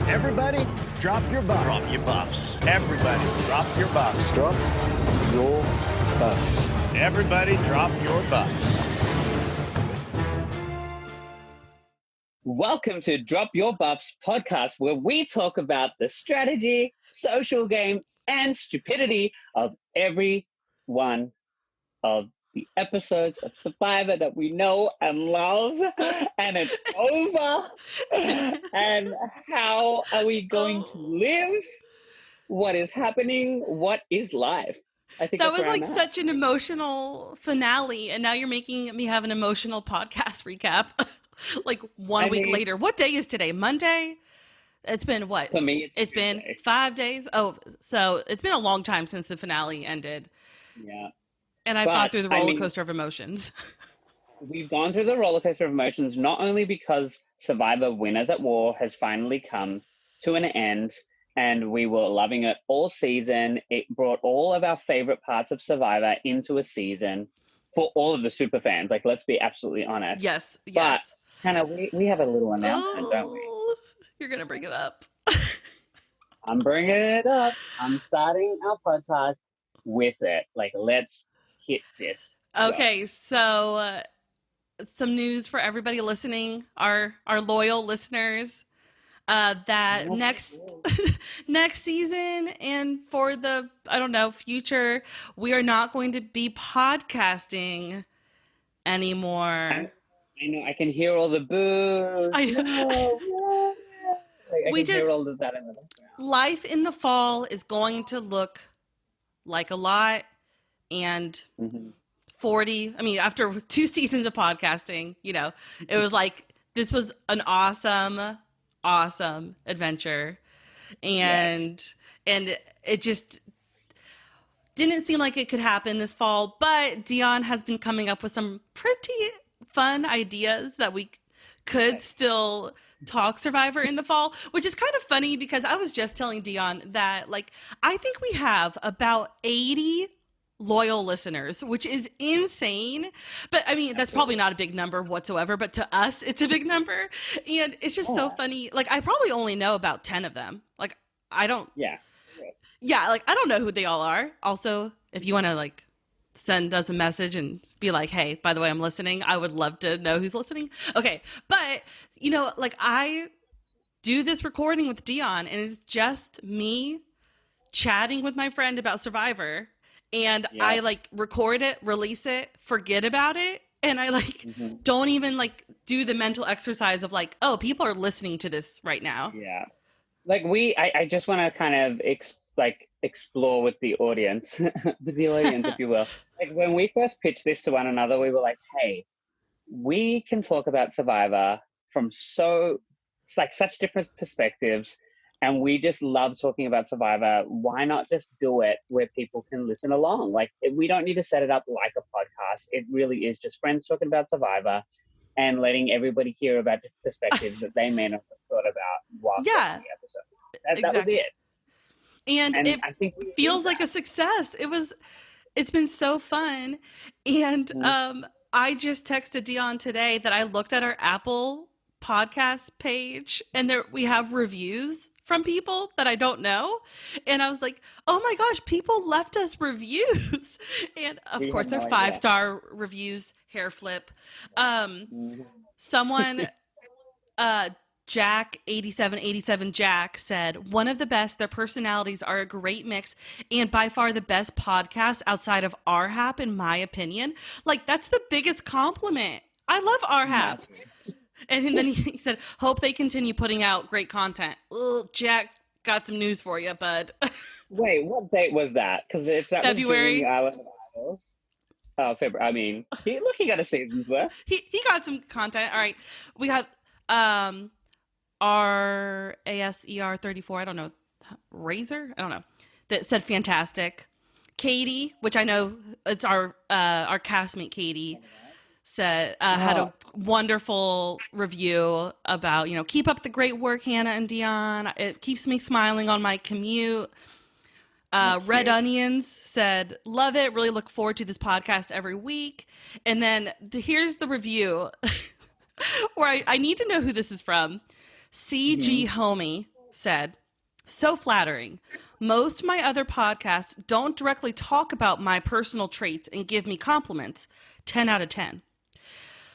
Everybody, drop your buffs. Drop your buffs. Everybody, drop your buffs. Drop your buffs. Everybody, drop your buffs. Welcome to Drop Your Buffs podcast, where we talk about the strategy, social game, and stupidity of every one of the episodes of Survivor that we know and love, and it's over. And how are we going to live? What is happening? What is life? I think that was like that. such an emotional finale, and now you're making me have an emotional podcast recap. Like one week later. What day is today? Monday? It's been what? For me, it's been 5 days. Oh, so it's been a long time since the finale ended. Yeah. And I've gone through the roller coaster of emotions. We've gone through the roller coaster of emotions, not only because Survivor Winners at War has finally come to an end, and we were loving it all season. It brought all of our favorite parts of Survivor into a season for all of the super fans. Like, let's be absolutely honest. Yes. But Hannah, we have a little announcement, don't we? You're going to bring it up. I'm bringing it up. I'm starting our podcast with it. Like, let's hit this. Okay, so some news for everybody listening, our loyal listeners, that next season and for the, future, we are not going to be podcasting anymore. I know, I can hear all the boos. I know. I can hear all of that in the background. Life in the fall is going to look like a lot, and 40, after 2 seasons of podcasting, it was like, this was an awesome adventure. And it just didn't seem like it could happen this fall, but Dion has been coming up with some pretty fun ideas that we could still talk Survivor in the fall, which is kind of funny because I was just telling Dion that, like, I think we have about 80 loyal listeners, which is insane. But that's probably not a big number whatsoever, but to us, it's a big number. And it's just so funny. Like, I probably only know about 10 of them. Like, I don't. Yeah. Like, I don't know who they all are. Also, if you want to, like, send us a message and be like, hey, by the way, I'm listening, I would love to know who's listening. Okay. But, like, I do this recording with Dion, and it's just me chatting with my friend about Survivor. And I, like, record it, release it, forget about it. And I, like, don't even, like, do the mental exercise of, like, oh, people are listening to this right now. Yeah. Like, I just want to kind of, explore with the audience, if you will. Like, when we first pitched this to one another, we were like, hey, we can talk about Survivor from such different perspectives, and we just love talking about Survivor. Why not just do it where people can listen along? Like, we don't need to set it up like a podcast. It really is just friends talking about Survivor and letting everybody hear about the perspectives that they may not have thought about while watching the episode. That was it. And it I think feels like a success. It's been so fun. And I just texted Dion today that I looked at our Apple podcast page, and we have reviews from people that I don't know. And I was like, oh my gosh, people left us reviews. And of course, they're 5-star reviews, hair flip. Someone, Jack8787 Jack said, one of the best, their personalities are a great mix and by far the best podcast outside of RHAP in my opinion. Like, that's the biggest compliment. I love RHAP. And then he said, hope they continue putting out great content. Ugh, Jack, got some news for you, bud. Wait, what date was that? Because if that February. was during Island of Idols. Oh, February. He got a season's worth. He got some content. All right. We have RASER34, I don't know, Razor? I don't know. That said fantastic. Katie, which I know it's our castmate Katie, said had a wonderful review about, keep up the great work, Hannah and Dion. It keeps me smiling on my commute. Red Onions said, love it. Really look forward to this podcast every week. And then here's the review where I need to know who this is from. CG Homie said, "So flattering. Most of my other podcasts don't directly talk about my personal traits and give me compliments. 10 out of 10.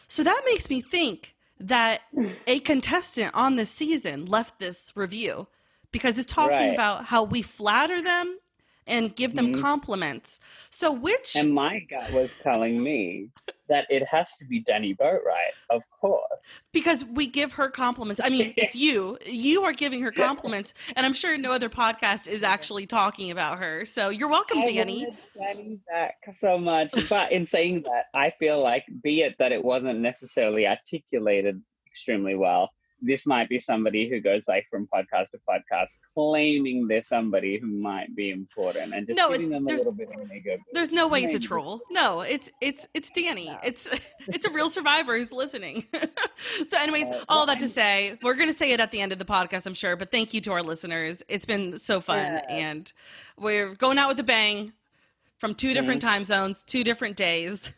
So that makes me think that a contestant on this season left this review because it's talking Right. about how we flatter them and give them compliments. So which... And my gut was telling me that it has to be Danny Boatwright, of course. Because we give her compliments. I mean, it's you. You are giving her compliments, and I'm sure no other podcast is actually talking about her. So you're welcome, Danny. I wanted Danny back so much, but in saying that, I feel like, be it that it wasn't necessarily articulated extremely well, this might be somebody who goes like from podcast to podcast, claiming they're somebody who might be important, and just giving them a little bit of an ego. There's no way it's a troll. No, it's Danny. No. It's a real survivor who's listening. So anyways, all that to say, we're going to say it at the end of the podcast, I'm sure, but thank you to our listeners. It's been so fun, and we're going out with a bang from 2 different time zones, 2 different days.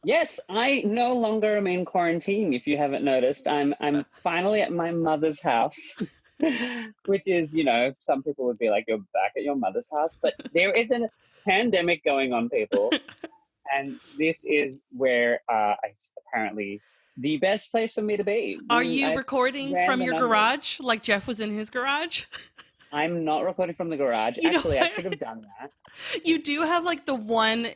Yes, I no longer am in quarantine, if you haven't noticed. I'm finally at my mother's house, which is, you know, some people would be like, you're back at your mother's house, but there is a pandemic going on, people. And this is where apparently the best place for me to be. Are you recording from your garage like Jeff was in his garage? I'm not recording from the garage. Actually, I should have done that. You do have like the one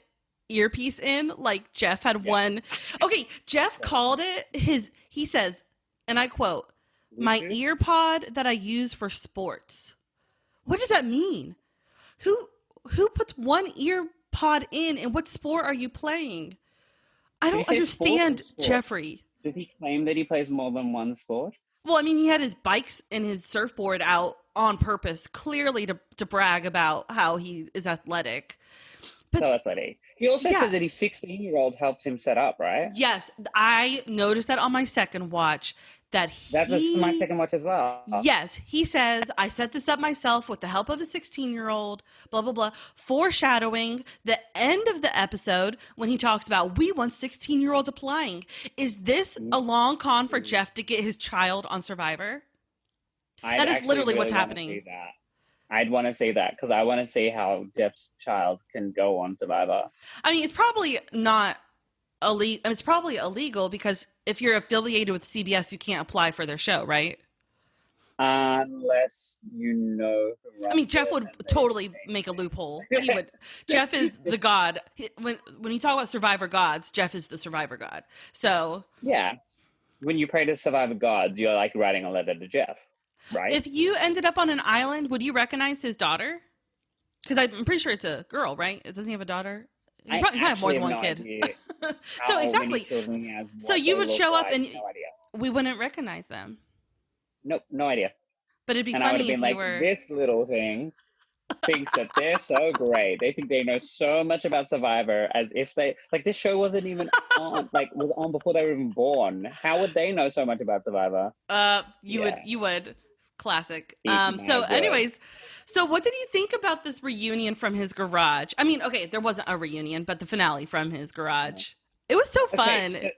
earpiece in, like Jeff had one. Okay, Jeff called it he says, and I quote, "My ear pod that I use for sports." What does that mean? Who puts one ear pod in, and what sport are you playing? I don't understand, Jeffrey. Did he claim that he plays more than one sport? Well, I mean, he had his bikes and his surfboard out on purpose, clearly to brag about how he is athletic. But, so athletic. He also said that his 16-year-old helped him set up, right? Yes, I noticed that on my second watch. That's my second watch as well. Yes, he says, "I set this up myself with the help of a 16-year-old, blah, blah, blah," foreshadowing the end of the episode when he talks about, we want 16-year-olds applying. Is this a long con for Jeff to get his child on Survivor? That is literally what's happening. I'd want to see that because I want to see how Jeff's child can go on Survivor. I mean, it's probably not illegal. It's probably illegal because if you're affiliated with CBS, you can't apply for their show, right? Unless you know. I mean, Jeff would totally make a loophole. He would. Jeff is the god. When you talk about Survivor gods, Jeff is the Survivor god. So yeah, when you pray to Survivor gods, you're like writing a letter to Jeff. Right. If you ended up on an island, would you recognize his daughter? Because I'm pretty sure it's a girl, right? Doesn't he have a daughter? He probably have more than one kid. So exactly. So you would show up and we wouldn't recognize them. Nope, no idea. But it'd be and funny if like, you were. This little thing thinks that they're so great. They think they know so much about Survivor, as if they like this show wasn't even on, like was on before they were even born. How would they know so much about Survivor? You would. Classic. Anyways, so what did you think about this reunion from his garage? I mean, okay, there wasn't a reunion, but the finale from his garage. It was so fun. Okay,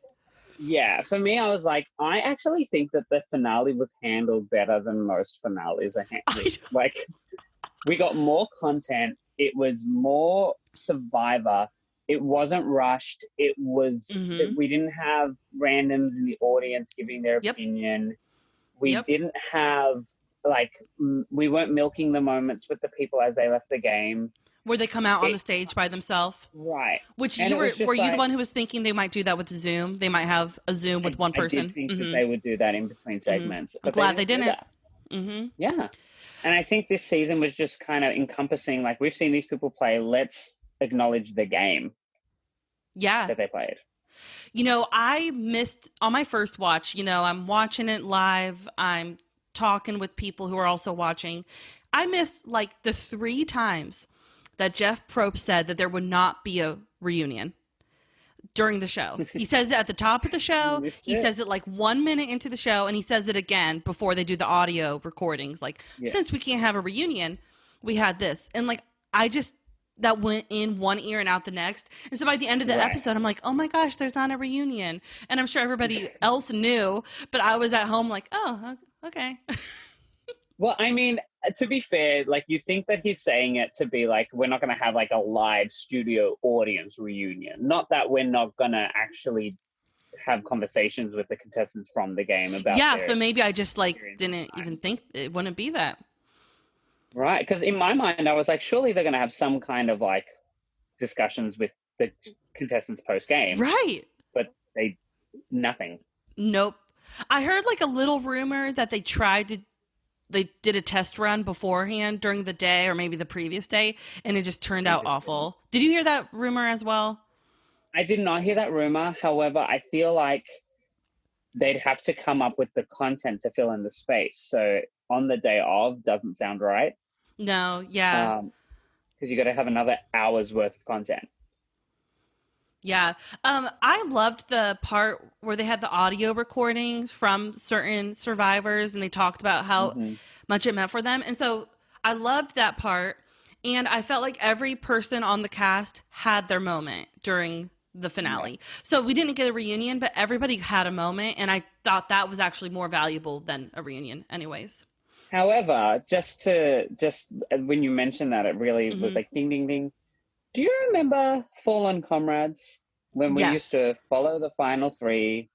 for me, I was like, I actually think that the finale was handled better than most finales are handled. Like, we got more content. It was more Survivor. It wasn't rushed. It was, we didn't have randoms in the audience giving their opinion. We didn't have, like, we weren't milking the moments with the people as they left the game. Where they come out on the stage by themselves. Right. Which were you the one who was thinking they might do that with Zoom? They might have a Zoom with one person. I did think that they would do that in between segments. I'm glad they didn't. Yeah. And I think this season was just kind of encompassing, like, we've seen these people play. Let's acknowledge the game that they played. You know, I missed on my first watch, you know, I'm watching it live. I'm talking with people who are also watching. I missed like the 3 times that Jeff Probst said that there would not be a reunion during the show. He says it at the top of the show. He says it like 1 minute into the show, and he says it again before they do the audio recordings. Like, since we can't have a reunion, we had this. And like, that went in one ear and out the next. And so by the end of the episode, I'm like, oh my gosh, there's not a reunion. And I'm sure everybody else knew, but I was at home like, oh, okay. Well, I mean, to be fair, like you think that he's saying it to be like, we're not going to have like a live studio audience reunion. Not that we're not going to actually have conversations with the contestants from the game about Yeah, their so maybe I just like experience didn't even think it wouldn't be that. right. Because in my mind, I was like, surely they're going to have some kind of like discussions with the contestants post game, Right. but nothing. Nope. I heard like a little rumor that they did a test run beforehand during the day or maybe the previous day, and it just turned out awful. Did you hear that rumor as well? I did not hear that rumor. However, I feel like they'd have to come up with the content to fill in the space. So on the day of doesn't sound right. No, yeah. Because you got to have another hour's worth of content. Yeah. I loved the part where they had the audio recordings from certain survivors and they talked about how much it meant for them. And so I loved that part. And I felt like every person on the cast had their moment during the finale. Right. So we didn't get a reunion, but everybody had a moment. And I thought that was actually more valuable than a reunion anyways. However, just when you mentioned that, it really was like ding, ding, ding. Do you remember Fallen Comrades? When we used to follow the final three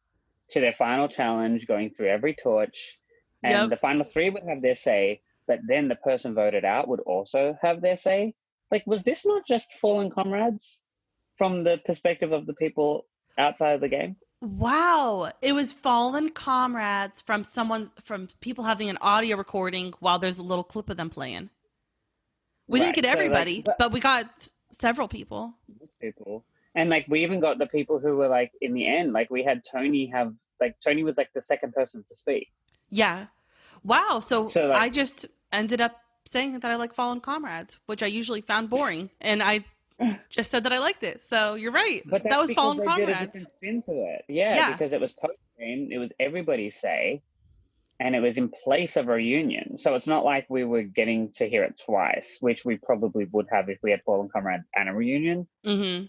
to their final challenge, going through every torch, and the final three would have their say, but then the person voted out would also have their say. Like, was this not just Fallen Comrades from the perspective of the people outside of the game? Wow. It was Fallen Comrades from people having an audio recording while there's a little clip of them playing. We didn't get everybody, but we got several people. And like we even got the people who were like in the end, like we had Tony Tony was like the second person to speak. Yeah. Wow. So like, I just ended up saying that I like Fallen Comrades, which I usually found boring. And I just said that I liked it. So you're right. But that was Fallen they Comrades. Did a different spin to it. Yeah, because it was post-game. It was everybody's say. And it was in place of a reunion. So it's not like we were getting to hear it twice, which we probably would have if we had Fallen Comrades and a reunion. Mm-hmm.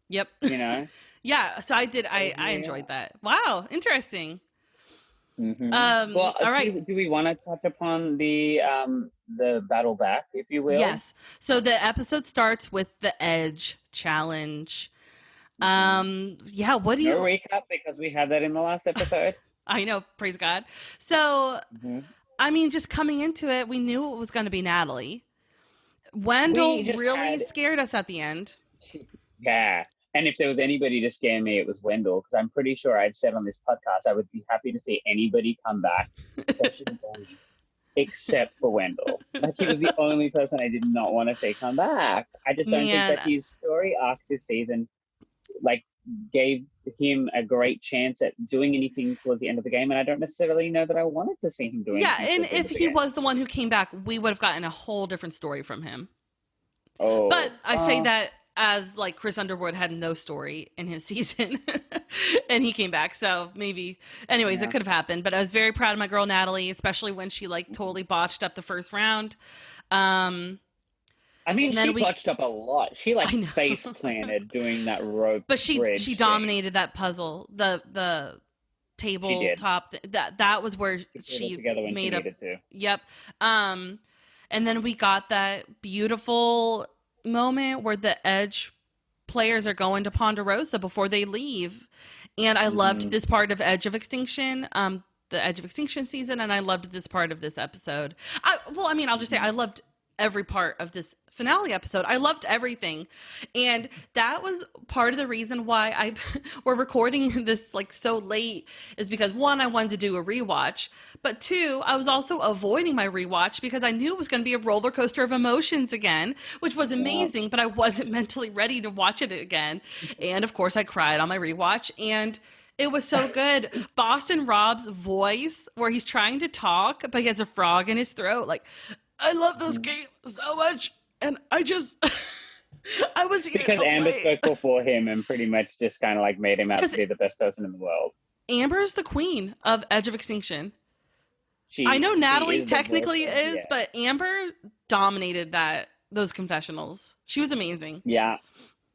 Yep. You know? Yeah. So I did. I enjoyed that. Wow. Interesting. Mm-hmm. Well, all right. Do we want to touch upon the battle back, if you will? Yes. So the episode starts with the Edge challenge. Yeah. What do you? No recap because we had that in the last episode. I know, praise God. So, I mean, just coming into it, we knew it was going to be Natalie. Wendell really scared us at the end. Yeah. And if there was anybody to scare me, it was Wendell, because I'm pretty sure I've said on this podcast I would be happy to see anybody come back, especially Tony, except for Wendell. Like, he was the only person I did not want to see come back. I just don't think that his story arc this season, like, gave him a great chance at doing anything towards the end of the game, and I don't necessarily know that I wanted to see him doing. Yeah, and if he was the one who came back, we would have gotten a whole different story from him. Oh, but I say that as like Chris Underwood had no story in his season, and he came back, so maybe. Anyways, it could have happened. But I was very proud of my girl Natalie, especially when she like totally botched up the first round. I mean, she botched up a lot. She like face planted doing that rope. But she dominated that puzzle. The tabletop. That was where she made up. Yep. And then we got that beautiful moment where the Edge players are going to Ponderosa before they leave, and I loved this part of Edge of Extinction. The Edge of Extinction season, and I loved this part of this episode. I'll just say I loved every part of this finale episode. I loved everything, and that was part of the reason why we're recording this like so late, is because one, I wanted to do a rewatch, but two, I was also avoiding my rewatch because I knew it was going to be a roller coaster of emotions again, which was amazing, but I wasn't mentally ready to watch it again. And of course I cried on my rewatch, and it was so good. Boston Rob's voice, where he's trying to talk, but he has a frog in his throat. Like, I love this game so much. And I just, I was because Amber spoke before him and pretty much just kind of like made him out to be the best person in the world. Amber is the queen of Edge of Extinction. I know Natalie technically is, but Amber dominated those confessionals. She was amazing. Yeah.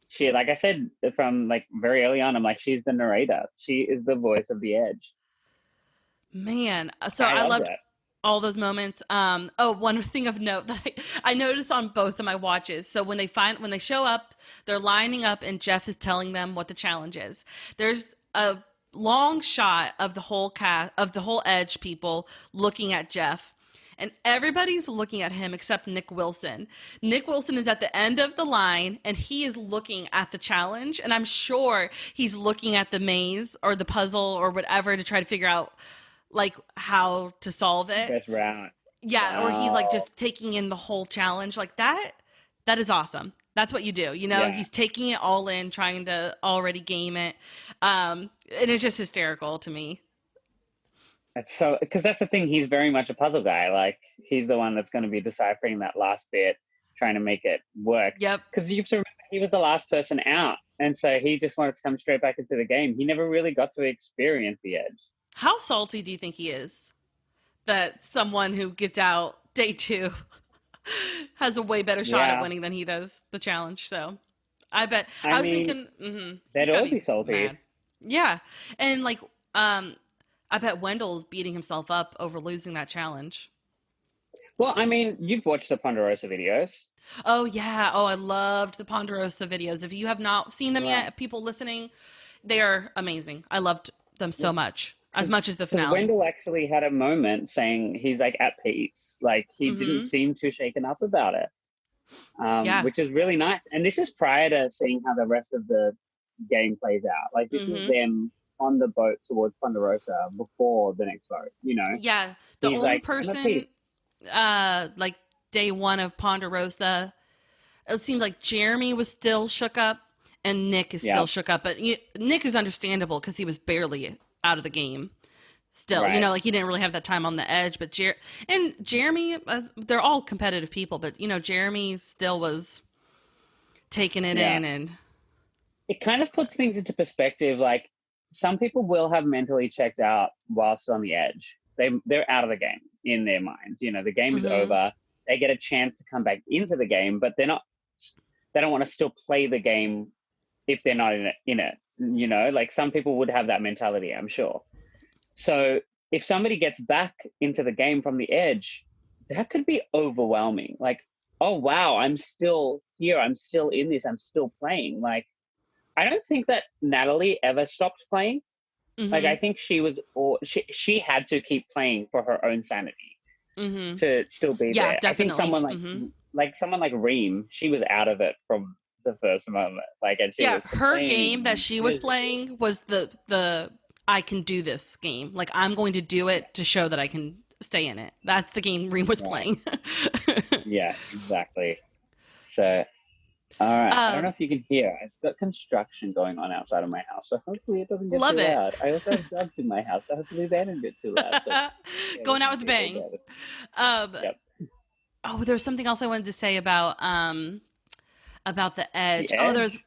She, like I said, from like very early on, I'm like, she's the narrator. She is the voice of the Edge. Man. So I loved all those moments. One thing of note that I noticed on both of my watches. So when they show up, they're lining up and Jeff is telling them what the challenge is. There's a long shot of the whole Edge people looking at Jeff. And everybody's looking at him except Nick Wilson. Nick Wilson is at the end of the line, and he is looking at the challenge. And I'm sure he's looking at the maze or the puzzle or whatever to try to figure out, like, how to solve it. Best round. Yeah, Wow. or he's, like, just taking in the whole challenge. Like, that is awesome. That's what you do. You know, Yeah. he's taking it all in, trying to already game it. And it's just hysterical to me. It's so, because that's the thing. He's very much a puzzle guy. Like, he's the one that's going to be deciphering that last bit, trying to make it work. Yep. Because you have to remember, he was the last person out, and so he just wanted to come straight back into the game. He never really got to experience the Edge. How salty do you think he is that someone who gets out day 2 has a way better shot at winning than he does the challenge? So I bet I was thinking they'd all be salty. Mad. Yeah. And like, I bet Wendell's beating himself up over losing that challenge. Well, I mean, you've watched the Ponderosa videos. Oh, yeah. Oh, I loved the Ponderosa videos. If you have not seen them yet, people listening, they are amazing. I loved them so much as the finale. Wendell actually had a moment saying he's like at peace. Like, he didn't seem too shaken up about it, which is really nice. And this is prior to seeing how the rest of the game plays out. Like, this is them on the boat towards Ponderosa before the next boat, you know? Yeah. The He's only like, person, like day 1 of Ponderosa, it seemed like Jeremy was still shook up and Nick is still shook up. But Nick is understandable because he was barely out of the game still. You know, like he didn't really have that time on the edge. But Jeremy, they're all competitive people. But, you know, Jeremy still was taking it in. And it kind of puts things into perspective. Like, some people will have mentally checked out whilst on the edge. They're out of the game in their mind. You know, the game is over. They get a chance to come back into the game, but they don't want to still play the game if they're not in it. You know, like, some people would have that mentality, I'm sure. So if somebody gets back into the game from the edge, that could be overwhelming. Like, oh, wow, I'm still here. I'm still in this. I'm still playing. Like, I don't think that Natalie ever stopped playing. Like, I think she had to keep playing for her own sanity to still be there. Definitely. I think someone like Reem, she was out of it from the first moment. Like, and she was her game that she was playing was the I can do this game. Like, I'm going to do it to show that I can stay in it. That's the game Reem was playing. Yeah, exactly. So, all right. I don't know if you can hear. I've got construction going on outside of my house, so hopefully it doesn't get too loud. I also have dogs in my house, so hopefully they don't get too loud. So, going out with a bang. Oh, there's something else I wanted to say about the edge. The edge?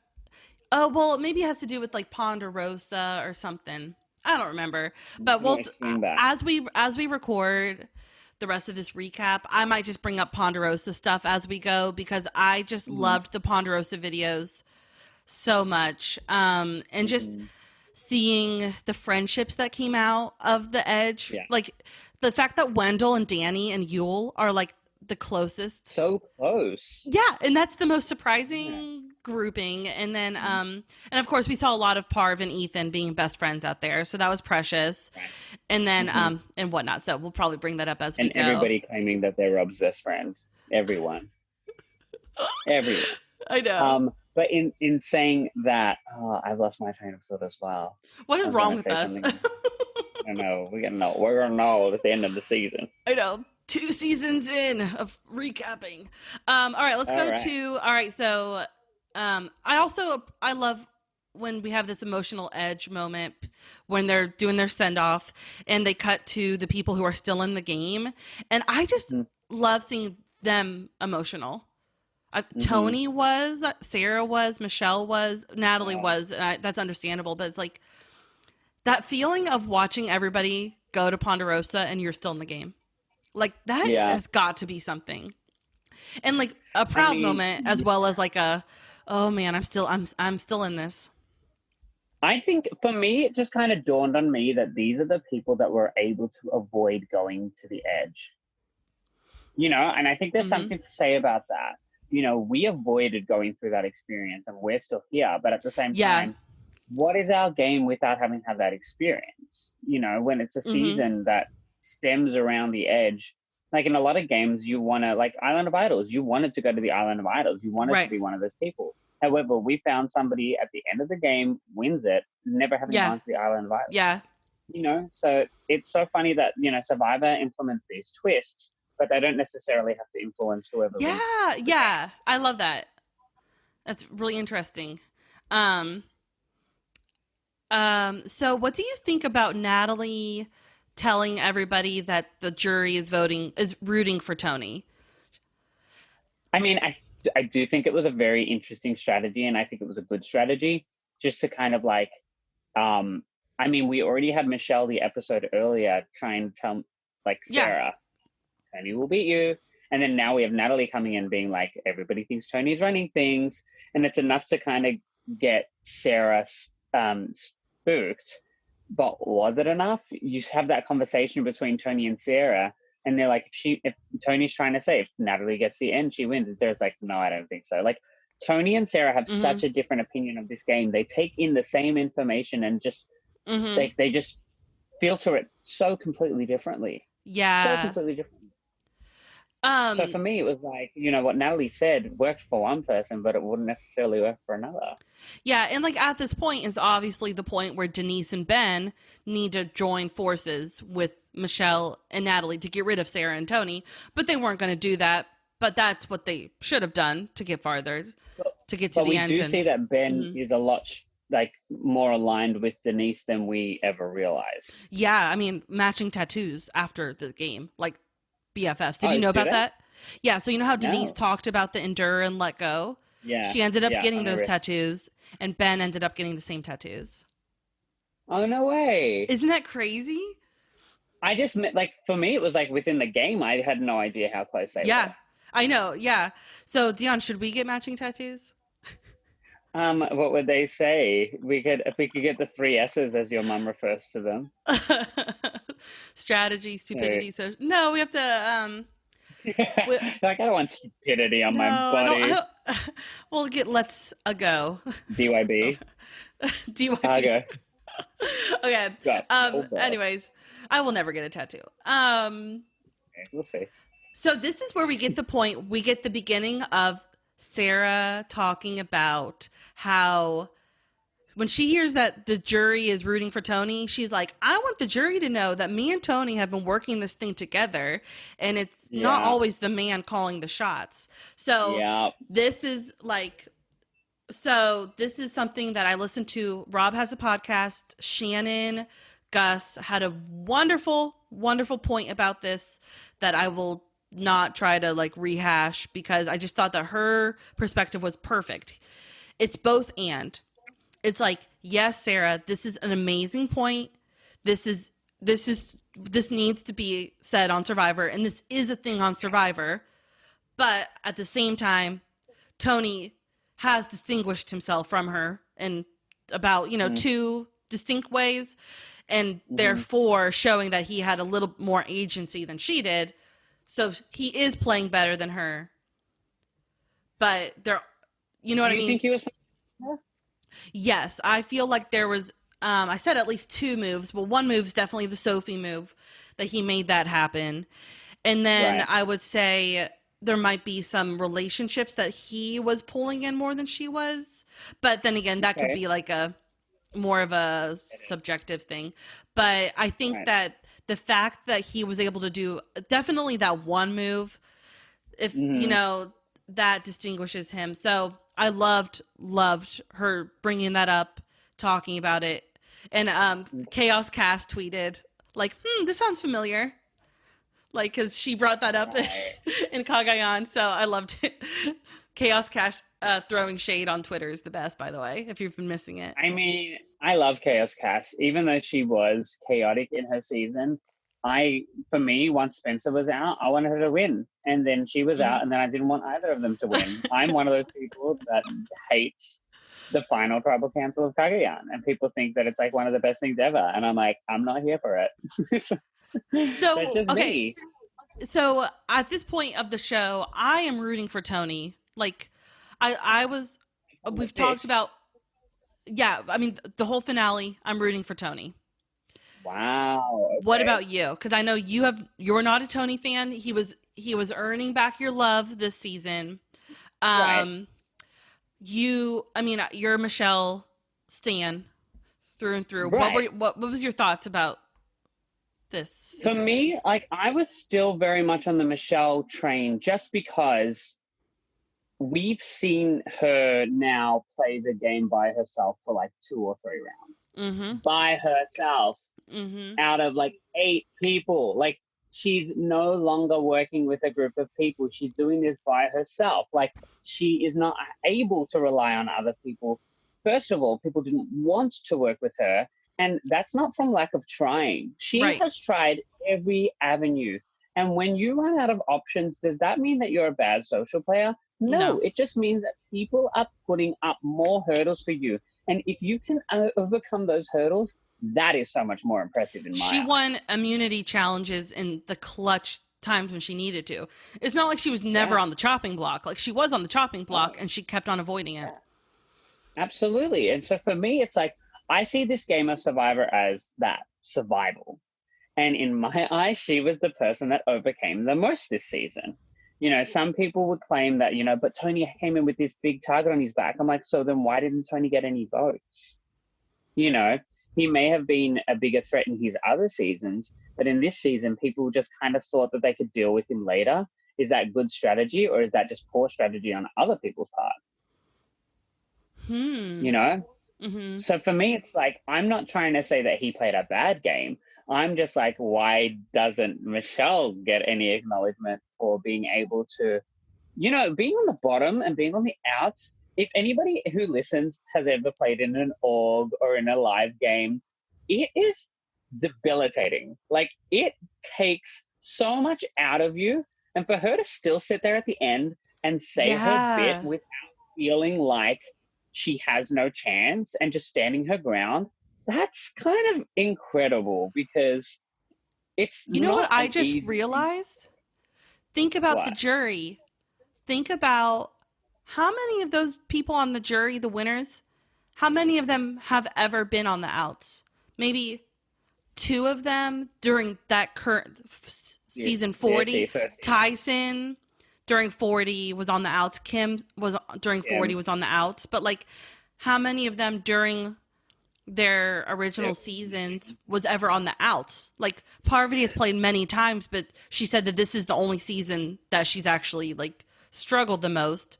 Well, maybe it has to do with like Ponderosa or something. I don't remember. But as we record the rest of this recap, I might just bring up Ponderosa stuff as we go, because I just loved the Ponderosa videos so much. And just seeing the friendships that came out of the edge. Yeah. Like, the fact that Wendell and Danny and Yul are like the closest. So close. Yeah, and that's the most surprising grouping. And then and of course we saw a lot of Parv and Ethan being best friends out there, so that was precious. Right. And then and whatnot. So we'll probably bring that up as we go. And everybody claiming that they're Rob's best friend. Everyone. I know. But in saying that, I've lost my train of thought as well. What is wrong with us? I know. We're gonna know at the end of the season. I know. 2 seasons in of recapping. All right, let's go to. All right, so I love when we have this emotional edge moment when they're doing their send off and they cut to the people who are still in the game, and I just love seeing them emotional. Tony was, Sarah was, Michelle was, Natalie was. And that's understandable, but it's like that feeling of watching everybody go to Ponderosa and you're still in the game. Like, that has got to be something. And like a proud moment, as well as like a, oh man, I'm still in this. I think for me, it just kind of dawned on me that these are the people that were able to avoid going to the edge. And I think there's Mhm. something to say about that. We avoided going through that experience and we're still here, but at the same Yeah. time, what is our game without having had that experience? When it's a Mhm. season that stems around the edge, like in a lot of games, you want to, like Island of Idols, you wanted to go to the Island of Idols. You wanted to Right. be one of those people. However, we found somebody at the end of the game wins it, never having Yeah. gone to the Island of Idols. Yeah. So it's so funny that, Survivor implements these twists, but they don't necessarily have to influence whoever wins. Yeah. Yeah. I love that. That's really interesting. So what do you think about Natalie telling everybody that the jury is rooting for Tony? I mean, I do think it was a very interesting strategy, and I think it was a good strategy just to kind of like, I mean, we already had Michelle the episode earlier trying to tell like Yeah. Sarah, Tony will beat you. And then now we have Natalie coming in being like, everybody thinks Tony's running things. And it's enough to kind of get Sarah spooked. But was it enough? You have that conversation between Tony and Sarah, and they're like, if Tony's trying to say, if Natalie gets the end, she wins. And Sarah's like, no, I don't think so. Like, Tony and Sarah have Mhm. such a different opinion of this game. They take in the same information and just Mhm. they just filter it so completely differently. So Yeah. completely different. So for me, it was like, what Natalie said worked for one person, but it wouldn't necessarily work for another. Yeah, and like at this point is obviously the point where Denise and Ben need to join forces with Michelle and Natalie to get rid of Sarah and Tony, but they weren't going to do that. But that's what they should have done to get farther, to get to But the we end. do see that Ben Mhm. is a lot like more aligned with Denise than we ever realized. Yeah, I mean, matching tattoos after the game, like BFFs. Did Oh, you know do about they? that? Yeah, so you know how Denise No. talked about the endure and let go? Yeah. She ended up Yeah, getting on the those wrist. tattoos, and Ben ended up getting the same tattoos. Oh, no way. Isn't that crazy? I just meant, like, for me, it was like within the game, I had no idea how close they Yeah, were. I know. Yeah. So, Dion, should we get matching tattoos? What would they say? If we could get the 3 S's as your mum refers to them. Strategy, stupidity. So no, we have to. Like, I don't want stupidity on my No, body. I don't. We'll get let's a go. DYB. DYB. Okay. Okay. Got it. Anyways, I will never get a tattoo. We'll see. So this is where we get the point. We get the beginning of Sarah talking about how when she hears that the jury is rooting for Tony, she's like, I want the jury to know that me and Tony have been working this thing together, and it's not always the man calling the shots. So this is something that I listened to. Rob has a podcast. Shannon Gus had a wonderful, wonderful point about this that I will not try to like rehash because I just thought that her perspective was perfect. It's both and. It's like, yes, Sarah, this is an amazing point. This needs to be said on Survivor, and this is a thing on Survivor. But at the same time, Tony has distinguished himself from her in about, 2 distinct ways, and therefore showing that he had a little more agency than she did. So he is playing better than her. But you know what I mean? Do you think he was? Yes, I feel like there was, I said at least 2 moves. Well, one move is definitely the Sophie move that he made that happen. And then I would say there might be some relationships that he was pulling in more than she was. But then again, that could be like more of a subjective thing. But I think that the fact that he was able to do definitely that one move, if that distinguishes him. So I loved her bringing that up, talking about it. And Chaos Cast tweeted like, this sounds familiar. Like, because she brought that up in Cagayan. So I loved it. Chaos Cast throwing shade on Twitter is the best, by the way, if you've been missing it. I mean, I love Chaos Cast. Even though she was chaotic in her season, for me, once Spencer was out, I wanted her to win. And then she was out, and then I didn't want either of them to win. I'm one of those people that hates the final tribal council of Kagayan, and people think that it's like one of the best things ever, and I'm like, I'm not here for it. That's just okay. me. So at this point of the show, I am rooting for Tony. Like, I was. We've talked about. Yeah, I mean the whole finale. I'm rooting for Tony. Wow. Okay. What about you? Because I know you're not a Tony fan. He was earning back your love this season. Right. You're Michelle Stan through and through. Right. What was your thoughts about this? For me, like, I was still very much on the Michelle train, just because we've seen her now play the game by herself for like 2 or 3 rounds. Mm-hmm. By herself. Mm-hmm. Out of like 8 people. Like, she's no longer working with a group of people. She's doing this by herself. Like, she is not able to rely on other people. First of all, people didn't want to work with her. And that's not from lack of trying. She has tried every avenue. And when you run out of options, does that mean that you're a bad social player? No. It just means that people are putting up more hurdles for you. And if you can overcome those hurdles, that is so much more impressive in my eyes. She won immunity challenges in the clutch times when she needed to. It's not like she was never on the chopping block. Like, she was on the chopping block and she kept on avoiding it. Absolutely. And so for me, it's like, I see this game of Survivor as that, survival. And in my eyes, she was the person that overcame the most this season. You know, some people would claim that, you know, but Tony came in with this big target on his back. I'm like, so then why didn't Tony get any votes? You know, he may have been a bigger threat in his other seasons, but in this season, people just kind of thought that they could deal with him later. Is that good strategy, or is that just poor strategy on other people's part? You know? Mm-hmm. So for me, it's like, I'm not trying to say that he played a bad game. I'm just like, why doesn't Michelle get any acknowledgement for being able to, you know, being on the bottom and being on the outs? If anybody who listens has ever played in an org or in a live game, it is debilitating. Like, it takes so much out of you. And for her to still sit there at the end and say her bit without feeling like she has no chance and just standing her ground, that's kind of incredible, because it's You know what I just easy... realized? Think about the jury. Think about how many of those people on the jury, the winners, how many of them have ever been on the outs? Maybe 2 of them during that current season 40. Tyson during 40 was on the outs. Kim was during 40 was on the outs. But like, how many of them during their original seasons was ever on the outs? Like, Parvati has played many times, but she said that this is the only season that she's actually like struggled the most.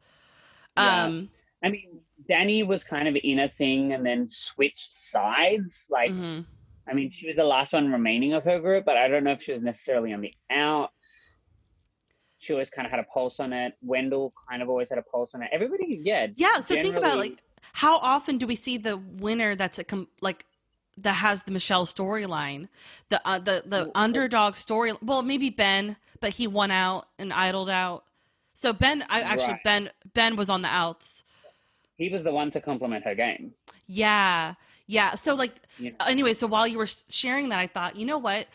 I mean, Danny was kind of in a thing and then switched sides. Like, I mean, she was the last one remaining of her group, but I don't know if she was necessarily on the outs. She always kind of had a pulse on it. Wendell kind of always had a pulse on it. Everybody, So think about, like, how often do we see the winner that's that has the Michelle storyline, the underdog story? Well, maybe Ben, but he won out and idled out. So Ben, Ben was on the outs. He was the one to compliment her game. Yeah. So like, anyway, so while you were sharing that, I thought, you know what?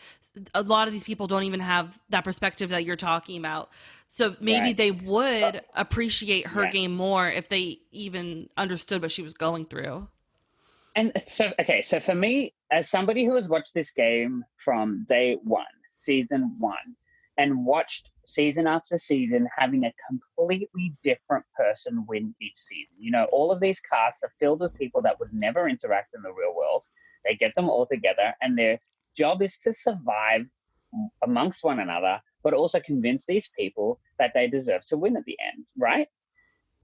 A lot of these people don't even have that perspective that you're talking about. So maybe they would appreciate her game more if they even understood what she was going through. And so for me, as somebody who has watched this game from day 1, season 1, and watched season after season having a completely different person win each season. You know, all of these casts are filled with people that would never interact in the real world. They get them all together, and their job is to survive amongst one another, but also convince these people that they deserve to win at the end, right?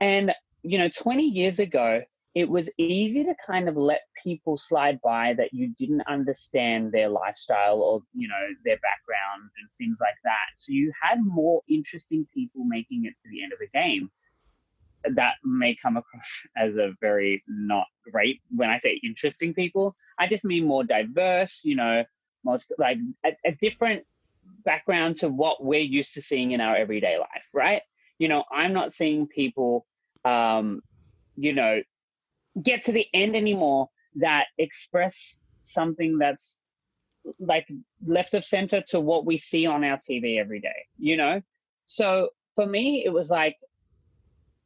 And, you know, 20 years ago, it was easy to kind of let people slide by that you didn't understand their lifestyle or, you know, their background and things like that. So you had more interesting people making it to the end of the game. That may come across as a very not great. When I say interesting people, I just mean more diverse, you know, like a different background to what we're used to seeing in our everyday life, right? You know, I'm not seeing people, you know, get to the end anymore that express something that's like left of center to what we see on our TV every day, you know? So for me, it was like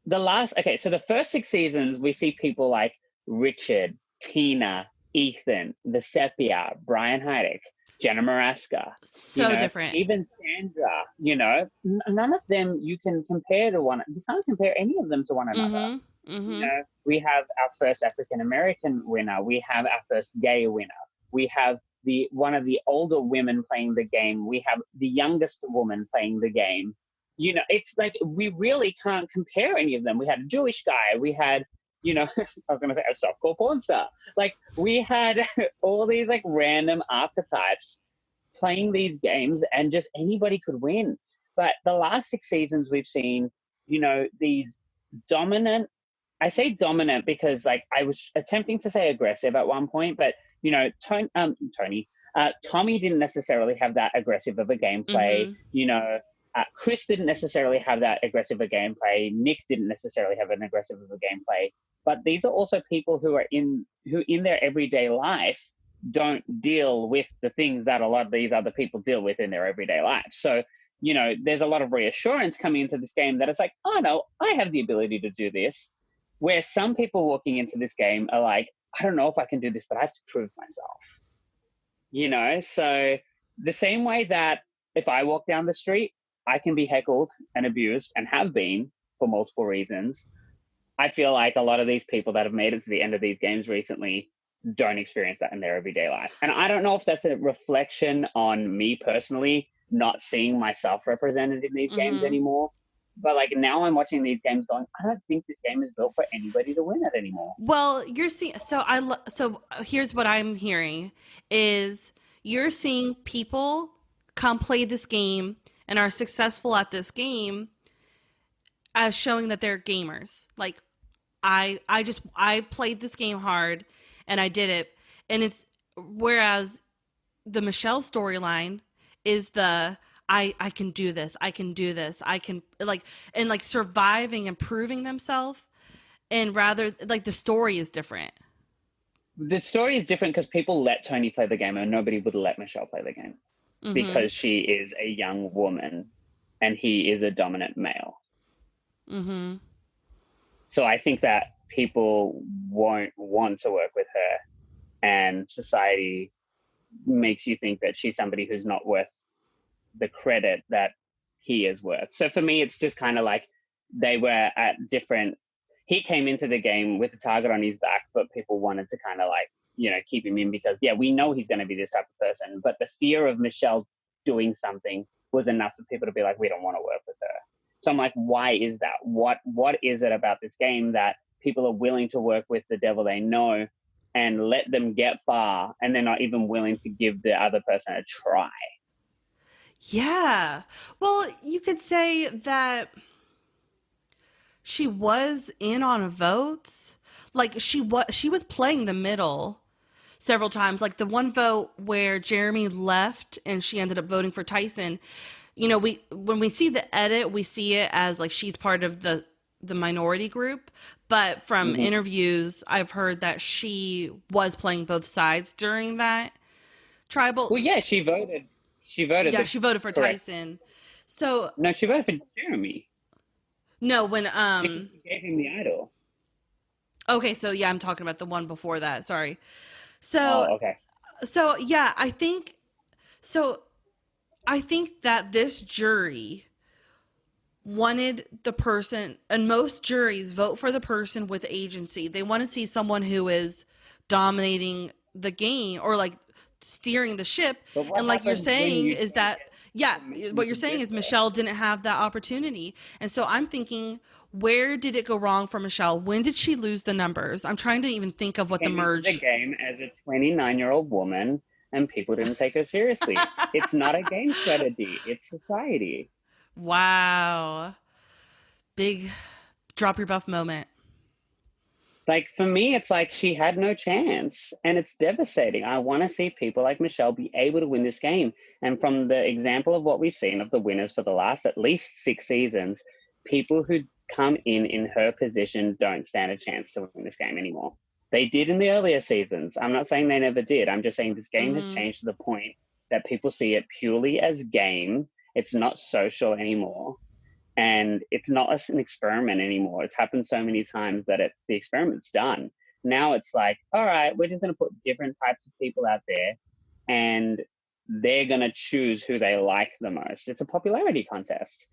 so the first 6 seasons, we see people like Richard, Tina, Ethan, the Sepia, Brian Heidick, Jenna Maraska, So different. even Sandra, none of them you can compare to you can't compare any of them to one another. We have our first African American winner. We have our first gay winner. We have one of the older women playing the game. We have the youngest woman playing the game. It's like we really can't compare any of them. We had a Jewish guy. We had, I was going to say a softcore porn star. Like we had all these like random archetypes playing these games, and just anybody could win. But the last 6 seasons we've seen, these dominant. I say dominant because like I was attempting to say aggressive at one point, but Tommy didn't necessarily have that aggressive of a gameplay. Chris didn't necessarily have that aggressive of a gameplay. Nick didn't necessarily have an aggressive of a gameplay. But these are also people who in their everyday life don't deal with the things that a lot of these other people deal with in their everyday life. So, there's a lot of reassurance coming into this game that it's like, oh no, I have the ability to do this. Where some people walking into this game are like, I don't know if I can do this, but I have to prove myself. So the same way that if I walk down the street, I can be heckled and abused and have been for multiple reasons. I feel like a lot of these people that have made it to the end of these games recently don't experience that in their everyday life. And I don't know if that's a reflection on me personally, not seeing myself represented in these games anymore. But like now I'm watching these games going, I don't think this game is built for anybody to win it anymore. Well, you're seeing, so here's what I'm hearing is you're seeing people come play this game and are successful at this game as showing that they're gamers. Like I played this game hard and I did it. And whereas the Michelle storyline is I can do this. I can do this. I can surviving and proving themselves. And rather like the story is different. The story is different because people let Tony play the game and nobody would let Michelle play the game because she is a young woman and he is a dominant male. So I think that people won't want to work with her, and society makes you think that she's somebody who's not worth the credit that he is worth. So for me, it's just kind of like they were at different. He came into the game with a target on his back, but people wanted to kind of like, keep him in because, we know he's going to be this type of person. But the fear of Michelle doing something was enough for people to be like, we don't want to work with her. So I'm like, why is that? What is it about this game that people are willing to work with the devil they know and let them get far, and they're not even willing to give the other person a try? Yeah. Well, you could say that she was in on votes. Like she was playing the middle several times. Like the one vote where Jeremy left and she ended up voting for Tyson. When we see the edit, we see it as like she's part of the minority group. But from interviews, I've heard that she was playing both sides during that tribal. Well, yeah, she voted. Yeah, she voted for correct. Tyson. So no, she voted for Jeremy. No, when She gave him the idol. Okay, so yeah, I'm talking about the one before that. Sorry. So okay. So yeah, I think that this jury wanted the person, and most juries vote for the person with agency. They want to see someone who is dominating the game or like steering the ship. And like you're saying is that, what you're saying is Michelle didn't have that opportunity. And so I'm thinking, where did it go wrong for Michelle? When did she lose the numbers? I'm trying to even think of what the merge. The game as a 29-year-old woman, and people didn't take her seriously. It's not a game strategy. It's society. Wow. Big drop your buff moment. Like, for me, it's like she had no chance, and it's devastating. I want to see people like Michelle be able to win this game. And from the example of what we've seen of the winners for the last at least 6 seasons, people who come in her position don't stand a chance to win this game anymore. They did in the earlier seasons. I'm not saying they never did. I'm just saying this game has changed to the point that people see it purely as game. It's not social anymore. And it's not an experiment anymore. It's happened so many times that the experiment's done. Now it's like, all right, we're just going to put different types of people out there and they're going to choose who they like the most. It's a popularity contest.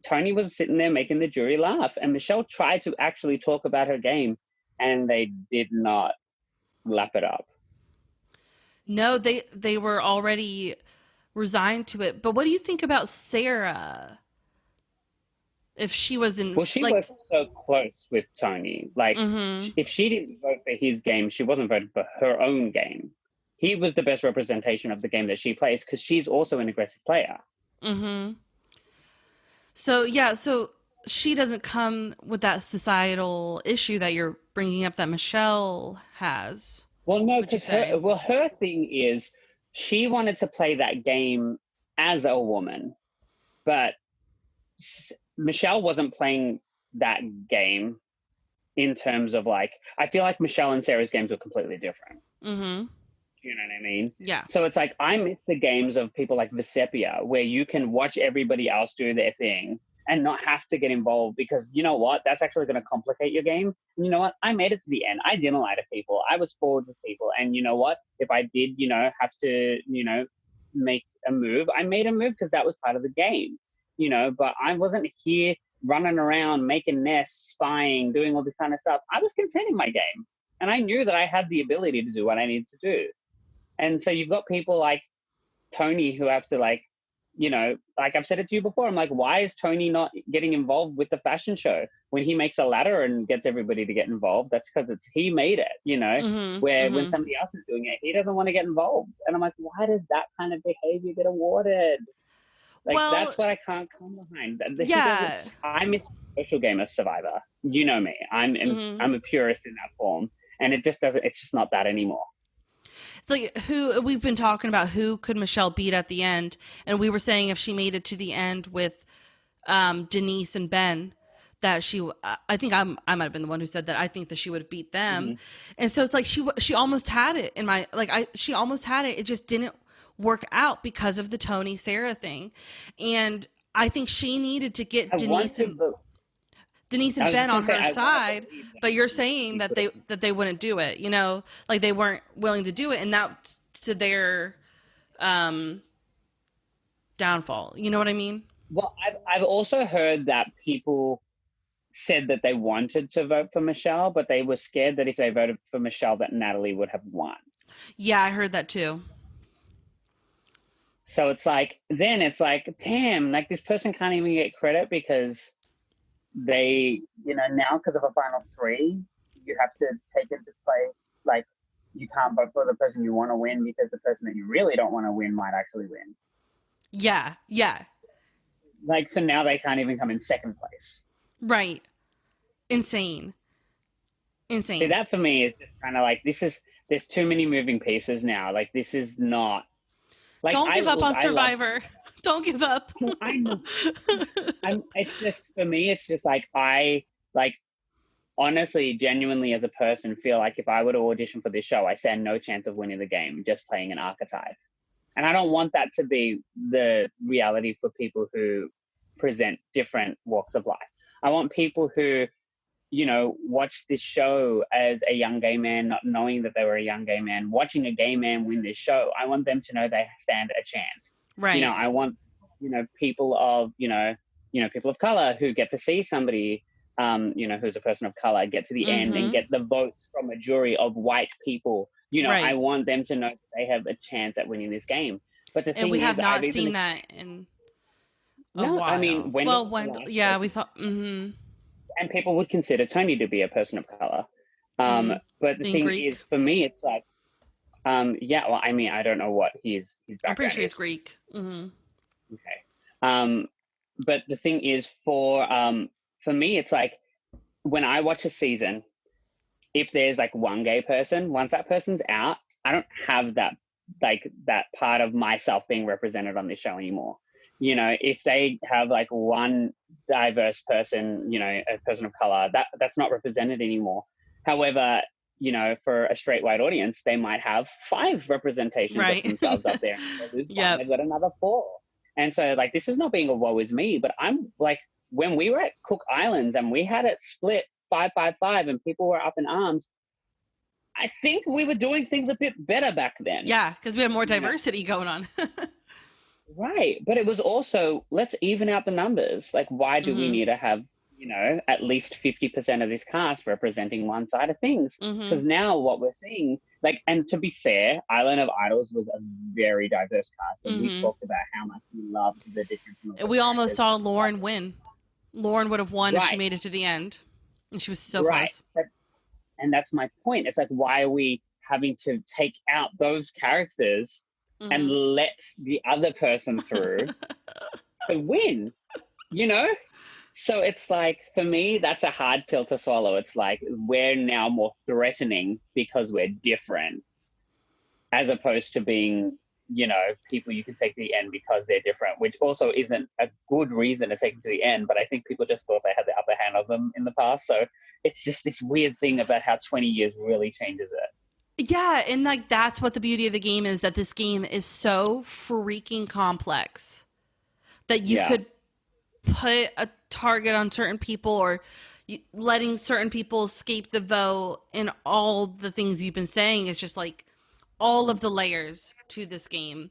Tony was sitting there making the jury laugh, and Michelle tried to actually talk about her game, and they did not lap it up. No, they were already resigned to it. But what do you think about Sarah? If she was in, well, she worked so close with Tony. Like, if she didn't vote for his game, she wasn't voting for her own game. He was the best representation of the game that she plays because she's also an aggressive player. So, yeah, so she doesn't come with that societal issue that you're bringing up that Michelle has. Well, no, because her thing is she wanted to play that game as a woman, but Michelle wasn't playing that game in terms of like, I feel like Michelle and Sarah's games were completely different. You know what I mean? Yeah. So it's like, I miss the games of people like Vesepia, where you can watch everybody else do their thing and not have to get involved, because you know what? That's actually going to complicate your game. And you know what? I made it to the end. I didn't lie to people. I was forward with people. And you know what? If I did, have to, make a move, I made a move because that was part of the game, but I wasn't here running around, making nests, spying, doing all this kind of stuff. I was content in my game. And I knew that I had the ability to do what I needed to do. And so you've got people like Tony who have to like I've said it to you before. I'm like, why is Tony not getting involved with the fashion show when he makes a ladder and gets everybody to get involved? That's because he made it, when somebody else is doing it, he doesn't want to get involved. And I'm like, why does that kind of behavior get awarded? Like, that's what I can't come behind. Yeah. I miss social game of Survivor. You know me. I'm a purist in that form. And it's just not that anymore. It's like, who we've been talking about, who could Michelle beat at the end? And we were saying if she made it to the end with Denise and Ben, that I think I might have been the one who said that I think that she would beat them. And so it's like she almost had it she almost had it. It just didn't work out because of the Tony Sarah thing. And I think she needed to get Denise and Ben on her side, but you're saying that they wouldn't do it, like they weren't willing to do it, and that's to their downfall. You know what I mean? Well, I've also heard that people said that they wanted to vote for Michelle, but they were scared that if they voted for Michelle, that Natalie would have won. Yeah, I heard that too. So it's like, damn, like this person can't even get credit because they, now because of a final three, you have to take into place, like, you can't vote for the person you want to win because the person that you really don't want to win might actually win. Yeah. Like, so now they can't even come in second place. Right. Insane. See, that for me is just kind of like, there's too many moving pieces now. Like, this is not. Like, don't give up on Survivor. Don't give up. I know. It's just, for me, it's just like, honestly, genuinely as a person, feel like if I were to audition for this show, I stand no chance of winning the game just playing an archetype. And I don't want that to be the reality for people who present different walks of life. I want people who, watch this show as a young gay man, not knowing that they were a young gay man, watching a gay man win this show. I want them to know they stand a chance. Right. I want, people of, people of color who get to see somebody, who's a person of color, get to the end and get the votes from a jury of white people. Right. I want them to know that they have a chance at winning this game. But the thing is, we have not seen that in a while. I mean, we thought. And people would consider Tony to be a person of color. But the thing Greek. is, for me, it's like, I don't know what his background I'm pretty sure is. he's Greek. Okay. But the thing is, for me, it's like, when I watch a season, if there's like one gay person, once that person's out, I don't have that part of myself being represented on this show anymore. If they have like one diverse person, a person of color, that's not represented anymore. However, for a straight white audience, they might have 5 representations Right. of themselves up there. They lose one, Yep. they've got another 4. And so, like, this is not being a woe is me, but I'm like, when we were at Cook Islands and we had it split 5-5-5 and people were up in arms, I think we were doing things a bit better back then. Yeah, because we have more diversity going on. Right. But it was also, let's even out the numbers. Like, why do we need to have, at least 50% of this cast representing one side of things? Because now what we're seeing, like, and to be fair, Island of Idols was a very diverse cast. And we talked about how much we loved the difference. We almost saw Lauren win. Lauren would have won if she made it to the end. And she was so close. And that's my point. It's like, why are we having to take out those characters and let the other person through to win, So it's like, for me, that's a hard pill to swallow. It's like, we're now more threatening because we're different, as opposed to being, people you can take to the end because they're different, which also isn't a good reason to take them to the end. But I think people just thought they had the upper hand of them in the past. So it's just this weird thing about how 20 years really changes it. Yeah, and like that's what the beauty of the game is, that this game is so freaking complex that you could put a target on certain people or letting certain people escape the vote, and all the things you've been saying is just like all of the layers to this game.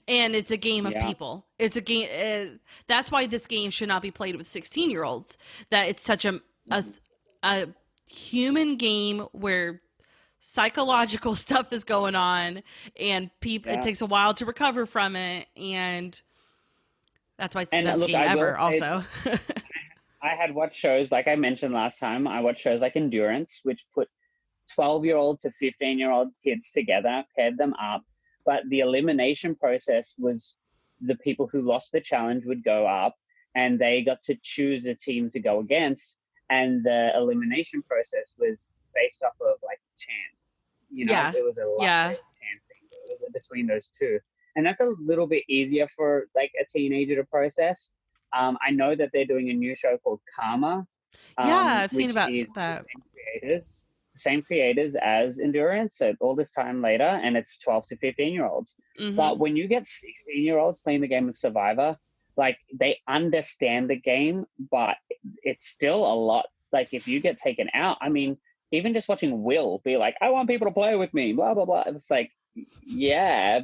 And it's a game of people. It's a game. That's why this game should not be played with 16-year-olds. That it's such a human game where psychological stuff is going on, and it takes a while to recover from it, and that's why it's the best game ever. Also, I had watched shows, like I mentioned last time. I watched shows like Endurance, which put 12-year-old to 15-year-old kids together, paired them up. But the elimination process was the people who lost the challenge would go up, and they got to choose a team to go against. And the elimination process was based off of like chance. It was a chance thing between those two. And that's a little bit easier for like a teenager to process. I know that they're doing a new show called Karma. I've seen about that. The same creators as Endurance, so all this time later, and it's 12 to 15-year-olds. But when you get 16-year-olds playing the game of Survivor, like, they understand the game, but it's still a lot. Like, if you get taken out, I mean, even just watching Will be like, I want people to play with me, blah, blah, blah. It's like, yeah,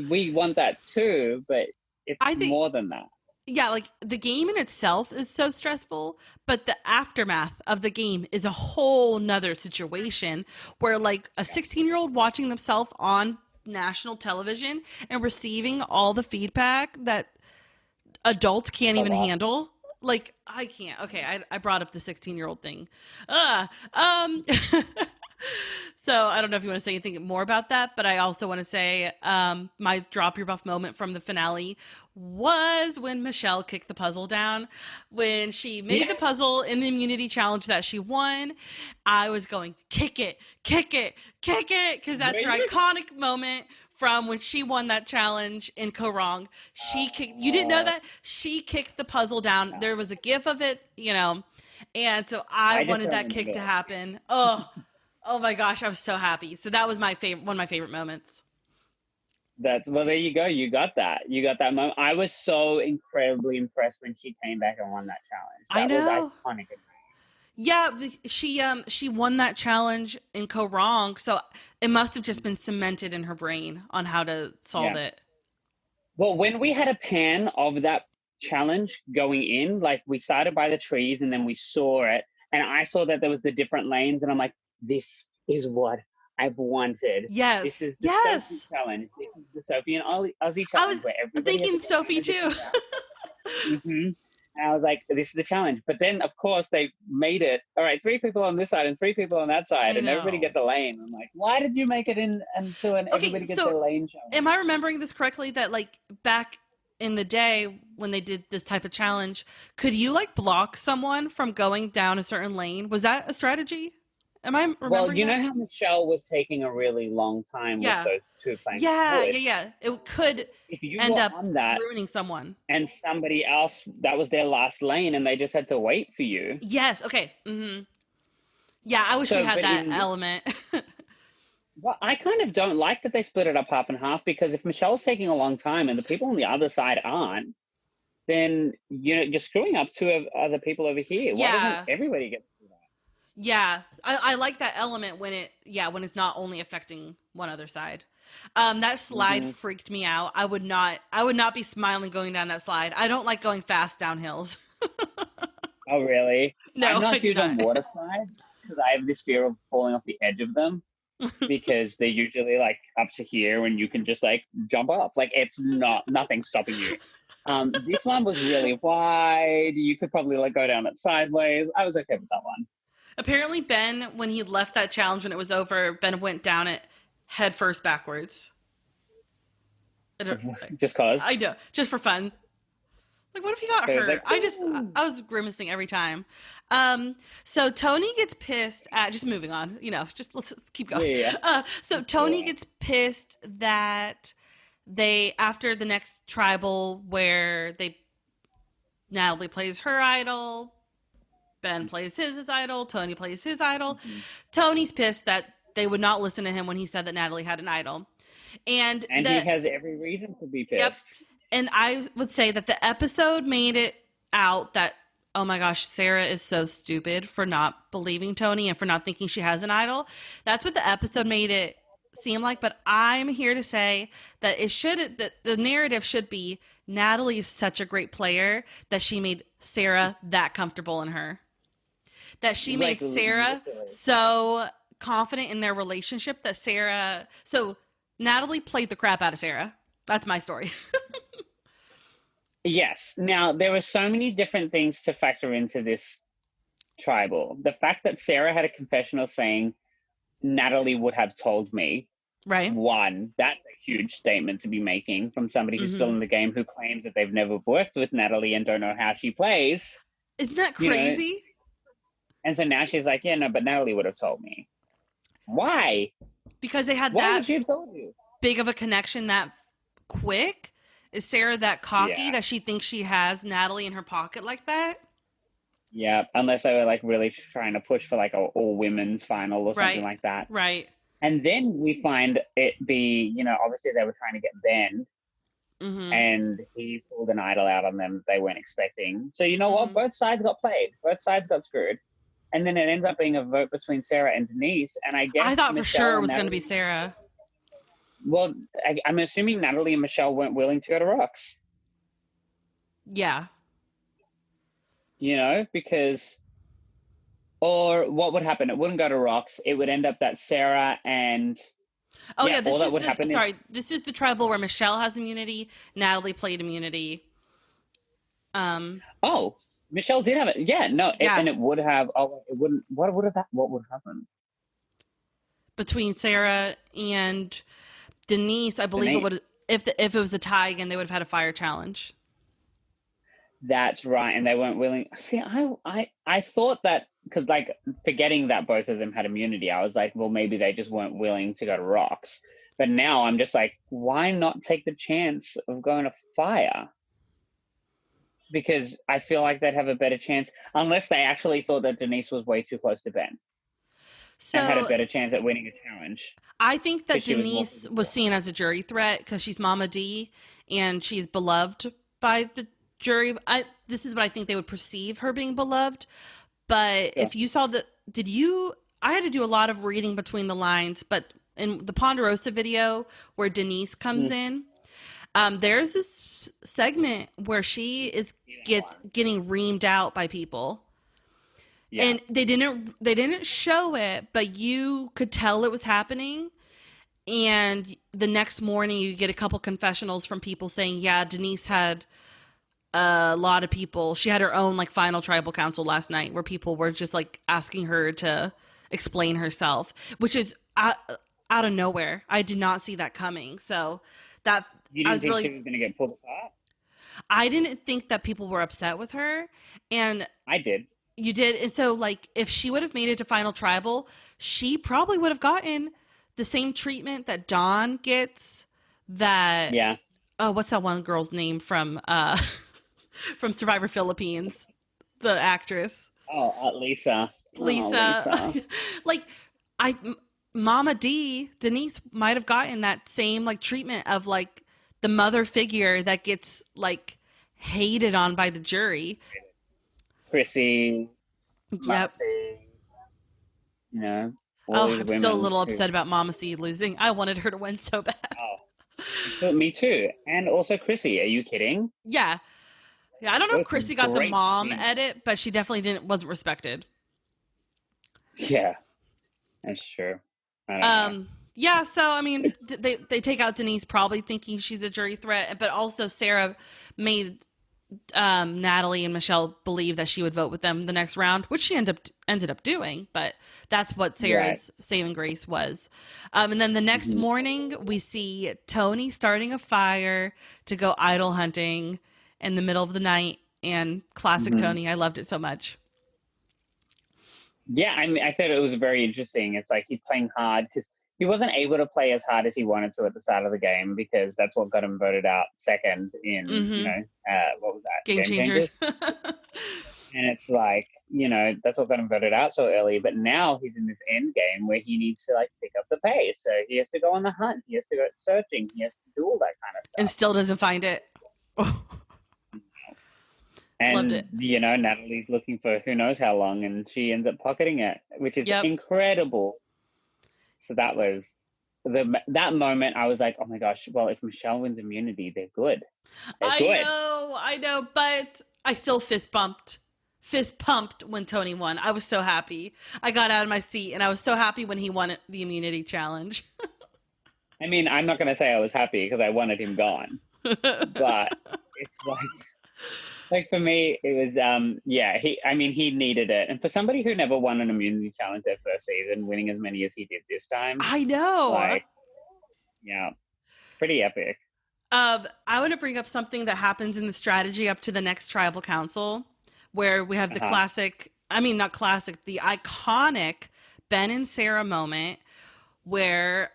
we want that too, but it's more than that. Yeah, like the game in itself is so stressful, but the aftermath of the game is a whole nother situation where like a 16-year-old watching themselves on national television and receiving all the feedback that adults can't even handle. Like, I can't. Okay, I brought up the 16-year-old thing. So I don't know if you want to say anything more about that, but I also want to say my drop your buff moment from the finale was when Michelle kicked the puzzle down. When she made the puzzle in the immunity challenge that she won, I was going, kick it, kick it, kick it, because that's her iconic moment from when she won that challenge in Korong. She kicked, you didn't know that? She kicked the puzzle down. There was a gif of it, and so I wanted that kick to happen. Oh my gosh, I was so happy. So that was one of my favorite moments. Well, there you go. You got that moment. I was so incredibly impressed when she came back and won that challenge. That was iconic. Yeah, she won that challenge in Korong, so it must have just been cemented in her brain on how to solve it. Well, when we had a pan of that challenge going in, like, we started by the trees and then we saw it, and I saw that there was the different lanes, and I'm like, this is what I've wanted. Yes. This is the Sophie challenge. This is the Sophie and Ozzy challenge. I was thinking Sophie too. And I was like, this is the challenge. But then, of course, they made it, all right, 3 people on this side and 3 people on that side, and everybody gets a lane. I'm like, why did you make it into an everybody gets a lane challenge? Am I remembering this correctly, that like back in the day when they did this type of challenge, could you like block someone from going down a certain lane? Was that a strategy Am I remembering Well, you know that? how Michelle was taking a really long time Yeah. with those two playing Yeah, wood? yeah, yeah. It could If you end were up on that ruining someone. and somebody else, that was their last lane and they just had to wait for you. Yes. Okay. Yeah, I wish we So, had but that in this, element. well, I kind of don't like that they split it up half and half, because if Michelle's taking a long time and the people on the other side aren't, then you're screwing up two of other people over here. Why doesn't Yeah. everybody get to do that? Yeah, I like that element when it's not only affecting one other side. That slide freaked me out. I would not be smiling going down that slide. I don't like going fast down hills. Oh, really? No, I'm I not do huge on not. water slides because I have this fear of falling off the edge of them, because they're usually like up to here and you can just like jump up. Like it's nothing stopping you. This one was really wide. You could probably like go down it sideways. I was okay with that one. Apparently, Ben, when he left that challenge when it was over, Ben went down it head first backwards. Just cause. I know, just for fun. Like, what if he got So it was hurt? like, I was grimacing every time. So Tony gets pissed at, just moving on, let's keep going. Yeah. So Tony gets pissed that after the next tribal where Natalie plays her idol, Ben plays his idol, Tony plays his idol. Tony's pissed that they would not listen to him when he said that Natalie had an idol. And he has every reason to be pissed. Yep. And I would say that the episode made it out that, oh my gosh, Sarah is so stupid for not believing Tony and for not thinking she has an idol. That's what the episode made it seem like. But I'm here to say that that the narrative should be Natalie is such a great player that she made Sarah that comfortable in her. That she made Sarah so confident in their relationship that so Natalie played the crap out of Sarah. That's my story. Yes. Now, there were so many different things to factor into this tribal. The fact that Sarah had a confessional saying, Natalie would have told me. Right. One, that's a huge statement to be making from somebody who's still in the game, who claims that they've never worked with Natalie and don't know how she plays. Isn't that crazy? And so now she's like, yeah, no, but Natalie would have told me. Why? Because they had Why that would she have told you? big of a connection that quick. Is Sarah that cocky Yeah. that she thinks she has Natalie in her pocket like that? Yeah, unless they were like really trying to push for like a all women's final or something like that. Right. And then we find it be, obviously they were trying to get Ben, and he pulled an idol out on them they weren't expecting. So you know what? Both sides got played. Both sides got screwed. And then it ends up being a vote between Sarah and Denise. And I guess I thought Michelle for sure it and was going to Natalie- be Sarah. Well, I'm assuming Natalie and Michelle weren't willing to go to Rocks. Yeah. Because, or what would happen? It wouldn't go to Rocks. It would end up that Sarah and Oh yeah, all that would happen. This is the tribal where Michelle has immunity, Natalie played immunity. Oh, Michelle did have it. Yeah, no, Yeah. And it would have. Oh, it wouldn't. What would have happened? Between Sarah and Denise, I believe it would. If it was a tie again, they would have had a fire challenge. That's right, and they weren't willing. See, I thought that, because like forgetting that both of them had immunity, I was like, well, maybe they just weren't willing to go to Rocks. But now I'm just like, why not take the chance of going to fire? Because I feel like they'd have a better chance, unless they actually thought that Denise was way too close to Ben So and had a better chance at winning a challenge. I think that 'Cause she was Denise more- was seen as a jury threat because she's Mama D and she's beloved by the jury. This is what I think they would perceive her being beloved. But if you saw I had to do a lot of reading between the lines, but in the Ponderosa video where Denise comes in, there's this segment where she gets getting reamed out by people. Yeah. And they didn't show it, but you could tell it was happening. And the next morning you get a couple confessionals from people saying, yeah, Denise had a lot of people. She had her own like final tribal council last night where people were just like asking her to explain herself, which is out of nowhere. I did not see that coming. So that You didn't think she was going to get pulled apart? I didn't think that people were upset with her. And I did. You did. And so, like, if she would have made it to Final Tribal, she probably would have gotten the same treatment that Dawn gets. That, Yeah. oh, what's that one girl's name from from Survivor Philippines? The actress. Oh, Lisa. Lisa. Oh, Lisa. Like, Mama D, Denise might have gotten that same, like, treatment of, like, the mother figure that gets, like, hated on by the jury. Chrissy. Yep. Maxie, you know. all Oh, these I'm still a women little who- upset about Mama C losing. I wanted her to win so bad. Oh, so me too. And also Chrissy. Are you kidding? Yeah. Yeah, I don't know if Both Chrissy got the great mom teams. edit, but she definitely wasn't respected. Yeah, that's true. I don't know. Yeah, so I mean, they take out Denise probably thinking she's a jury threat, but also Sarah made Natalie and Michelle believe that she would vote with them the next round, which she ended up doing. But that's what Sarah's saving grace was. And then the next morning, we see Tony starting a fire to go idol hunting in the middle of the night. And classic Tony, I loved it so much. Yeah, I mean, I thought it was very interesting. It's like he's playing hard because he wasn't able to play as hard as he wanted to at the start of the game because that's what got him voted out second in, what was that? Game Changers. And it's like, that's what got him voted out so early. But now he's in this end game where he needs to like pick up the pace. So he has to go on the hunt. He has to go searching. He has to do all that kind of stuff. And still doesn't find it. And, Loved it. Natalie's looking for who knows how long, and she ends up pocketing it, which is incredible. So that was that moment. I was like, oh my gosh, well, if Michelle wins immunity, they're good. I know, but I still fist pumped when Tony won. I was so happy. I got out of my seat, and I was so happy when he won the immunity challenge. I mean, I'm not going to say I was happy because I wanted him gone, but it's like for me, it was, he needed it. And for somebody who never won an immunity challenge their first season, winning as many as he did this time. I know. Pretty epic. I want to bring up something that happens in the strategy up to the next tribal council, where we have the the iconic Ben and Sarah moment where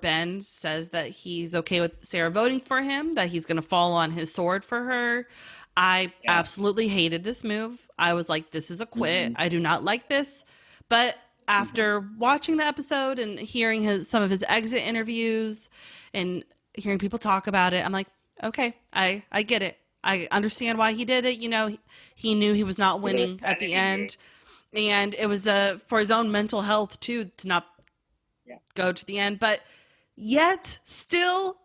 Ben says that he's okay with Sarah voting for him, that he's going to fall on his sword for her. I absolutely hated this move. I was like, this is a quit. I do not like this. But after watching the episode and hearing some of his exit interviews and hearing people talk about it, I'm like, okay, I get it. I understand why he did it. He knew he was not winning at the end. And it was for his own mental health, too, to not go to the end. But yet, still,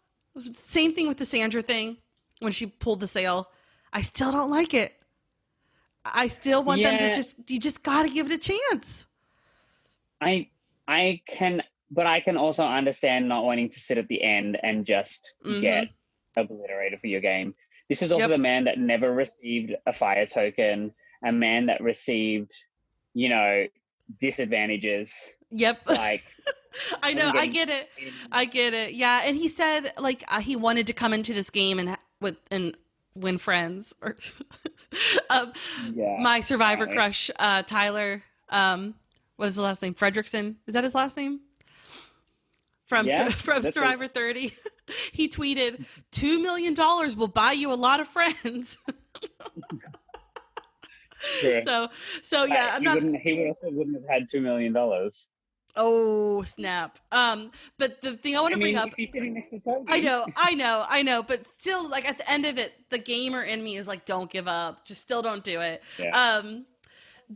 same thing with the Sandra thing when she pulled the sail. I still don't like it. I still want them to you just got to give it a chance. I can also understand not wanting to sit at the end and just get obliterated for your game. This is also the man that never received a fire token, a man that received, disadvantages. Yep. Like, I know. I get it. Yeah. And he said like he wanted to come into this game and win friends or my Survivor crush, Tyler, what is the last name? Fredrickson. Is that his last name? From Survivor 30. He tweeted, $2 million will buy you a lot of friends. Sure. So yeah, he wouldn't have had $2 million. Oh, snap. But the thing I want to bring up, he's sitting next to Toby. I know, but still, like, at the end of it, the gamer in me is like, don't give up. Just still don't do it. Yeah.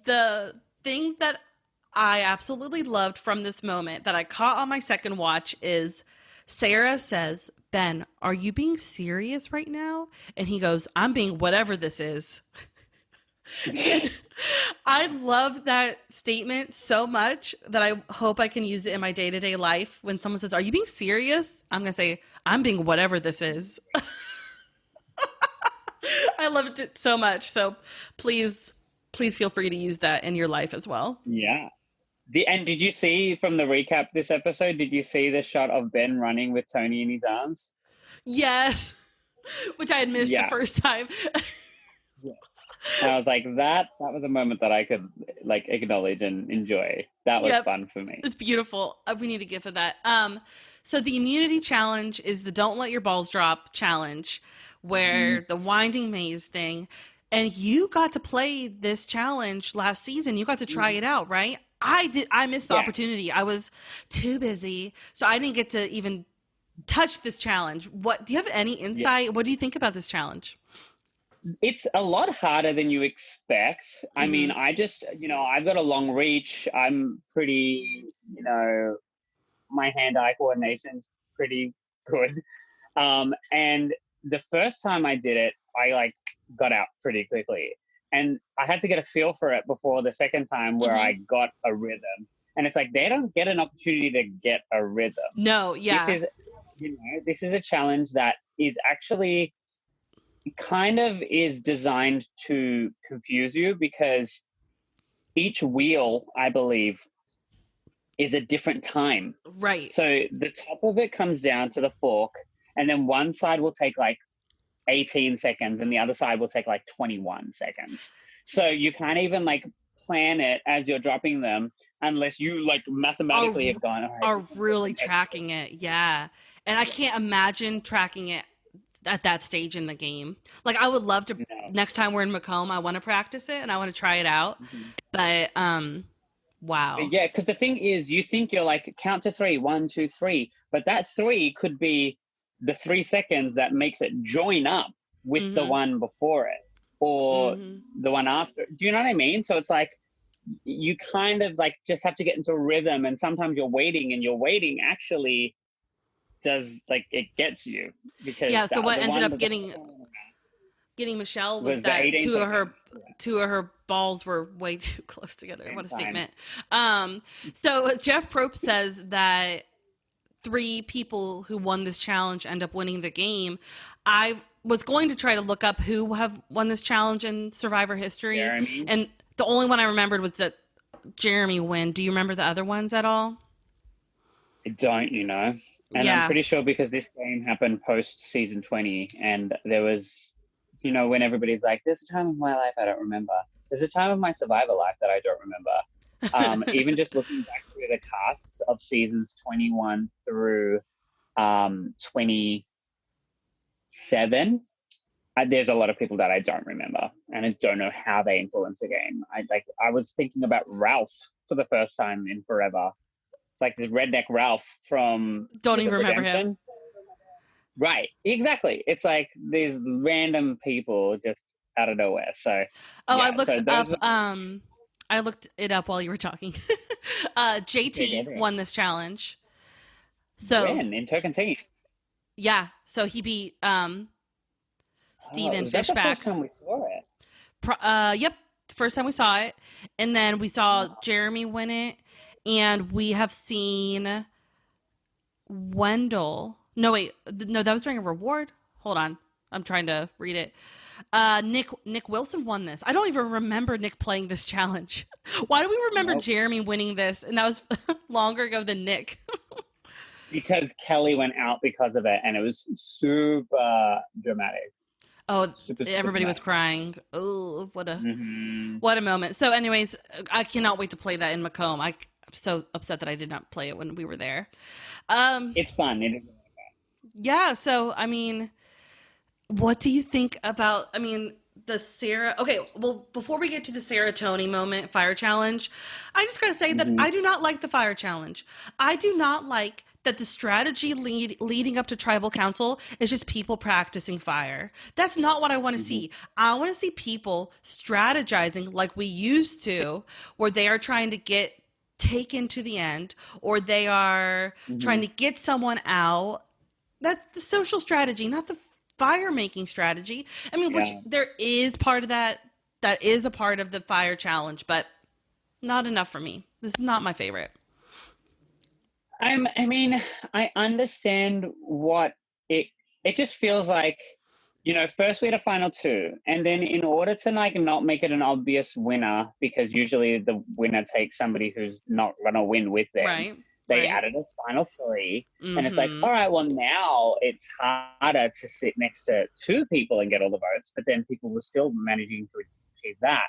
The thing that I absolutely loved from this moment that I caught on my second watch is Sarah says, Ben, are you being serious right now? And he goes, I'm being whatever this is. I love that statement so much that I hope I can use it in my day-to-day life. When someone says, are you being serious? I'm going to say, I'm being whatever this is. I loved it so much. So please feel free to use that in your life as well. Yeah. And did you see from the recap this episode, did you see the shot of Ben running with Tony in his arms? Yes. Which I had missed the first time. And I was like, that was a moment that I could like acknowledge and enjoy. That was Yep. fun for me. It's beautiful. We need a gift of that. So the immunity challenge is the don't let your balls drop challenge, where the winding maze thing, and you got to play this challenge last season. You got to try it out, right? I missed the Yeah. opportunity. I was too busy, so I didn't get to even touch this challenge. What do you have any insight? What do you think about this challenge? It's a lot harder than you expect. I mean, I just, I've got a long reach. I'm pretty, my hand-eye coordination's pretty good. And the first time I did it, I like got out pretty quickly. And I had to get a feel for it before the second time where I got a rhythm. And it's like they don't get an opportunity to get a rhythm. No, yeah. This is a challenge that is actually kind of is designed to confuse you, because each wheel, I believe, is a different time. Right. So the top of it comes down to the fork, and then one side will take like 18 seconds and the other side will take like 21 seconds. So you can't even like plan it as you're dropping them unless you like mathematically have gone, are really tracking it. Yeah. And I can't imagine tracking it at that stage in the game. Like I would love to next time we're in Macomb, I want to practice it and I want to try it out. But wow. Yeah, because the thing is, you think you're like count to 3, 1, 2, 3, but that 3 could be the 3 seconds that makes it join up with the one before it or the one after. Do you know what I mean? So it's like you kind of like just have to get into a rhythm, and sometimes you're waiting, and your waiting actually does like it gets you, because so what ended up getting Michelle was that two of her balls were way too close together. What a statement. So Jeff Probst says that 3 people who won this challenge end up winning the game. I was going to try to look up who have won this challenge in Survivor history, and the only one I remembered was that Jeremy win. Do you remember the other ones at all? I don't, And I'm pretty sure because this game happened post season 20, and there was, when everybody's like, there's a time of my life I don't remember. There's a time of my Survivor life that I don't remember. Even just looking back through the casts of seasons 21 through 27, there's a lot of people that I don't remember, and I don't know how they influence the game. I was thinking about Ralph for the first time in forever. It's like this redneck Ralph from Don't even remember him. Right, exactly. It's like these random people just out of nowhere. So I looked it up while you were talking. JT won this challenge. So in Tocantins. Yeah, so he beat Steven Fishback. The first time we saw it? Yep, first time we saw it, and then we saw Jeremy win it, and we have seen Wendell. No, that was during a reward. Hold on, I'm trying to read it. Nick Wilson won this. I don't even remember Nick playing this challenge. Why do we remember Jeremy winning this? And that was longer ago than Nick. Because Kelly went out because of it, and it was super dramatic. Oh, everybody was crying. Oh, what a moment. So anyways, I cannot wait to play that in Macomb. I'm so upset that I did not play it when we were there. It's fun. It is really fun. Yeah, so, I mean, what do you think about, the Sarah... Okay, well, before we get to the Sarah Tony moment, Fire Challenge, I just gotta say that I do not like the Fire Challenge. I do not like that the strategy leading up to Tribal Council is just people practicing fire. That's not what I want to see. I want to see people strategizing like we used to, where they are trying to get taken to the end, or they are trying to get someone out. That's the social strategy, not the fire making strategy. Which there is part of that is a part of the Fire Challenge, but not enough for me. This is not my favorite. I understand what it just feels like, first we had a final 2, and then in order to like not make it an obvious winner, because usually the winner takes somebody who's not going to win with them, they added a final 3, and it's like, all right, well now it's harder to sit next to 2 people and get all the votes, but then people were still managing to achieve that.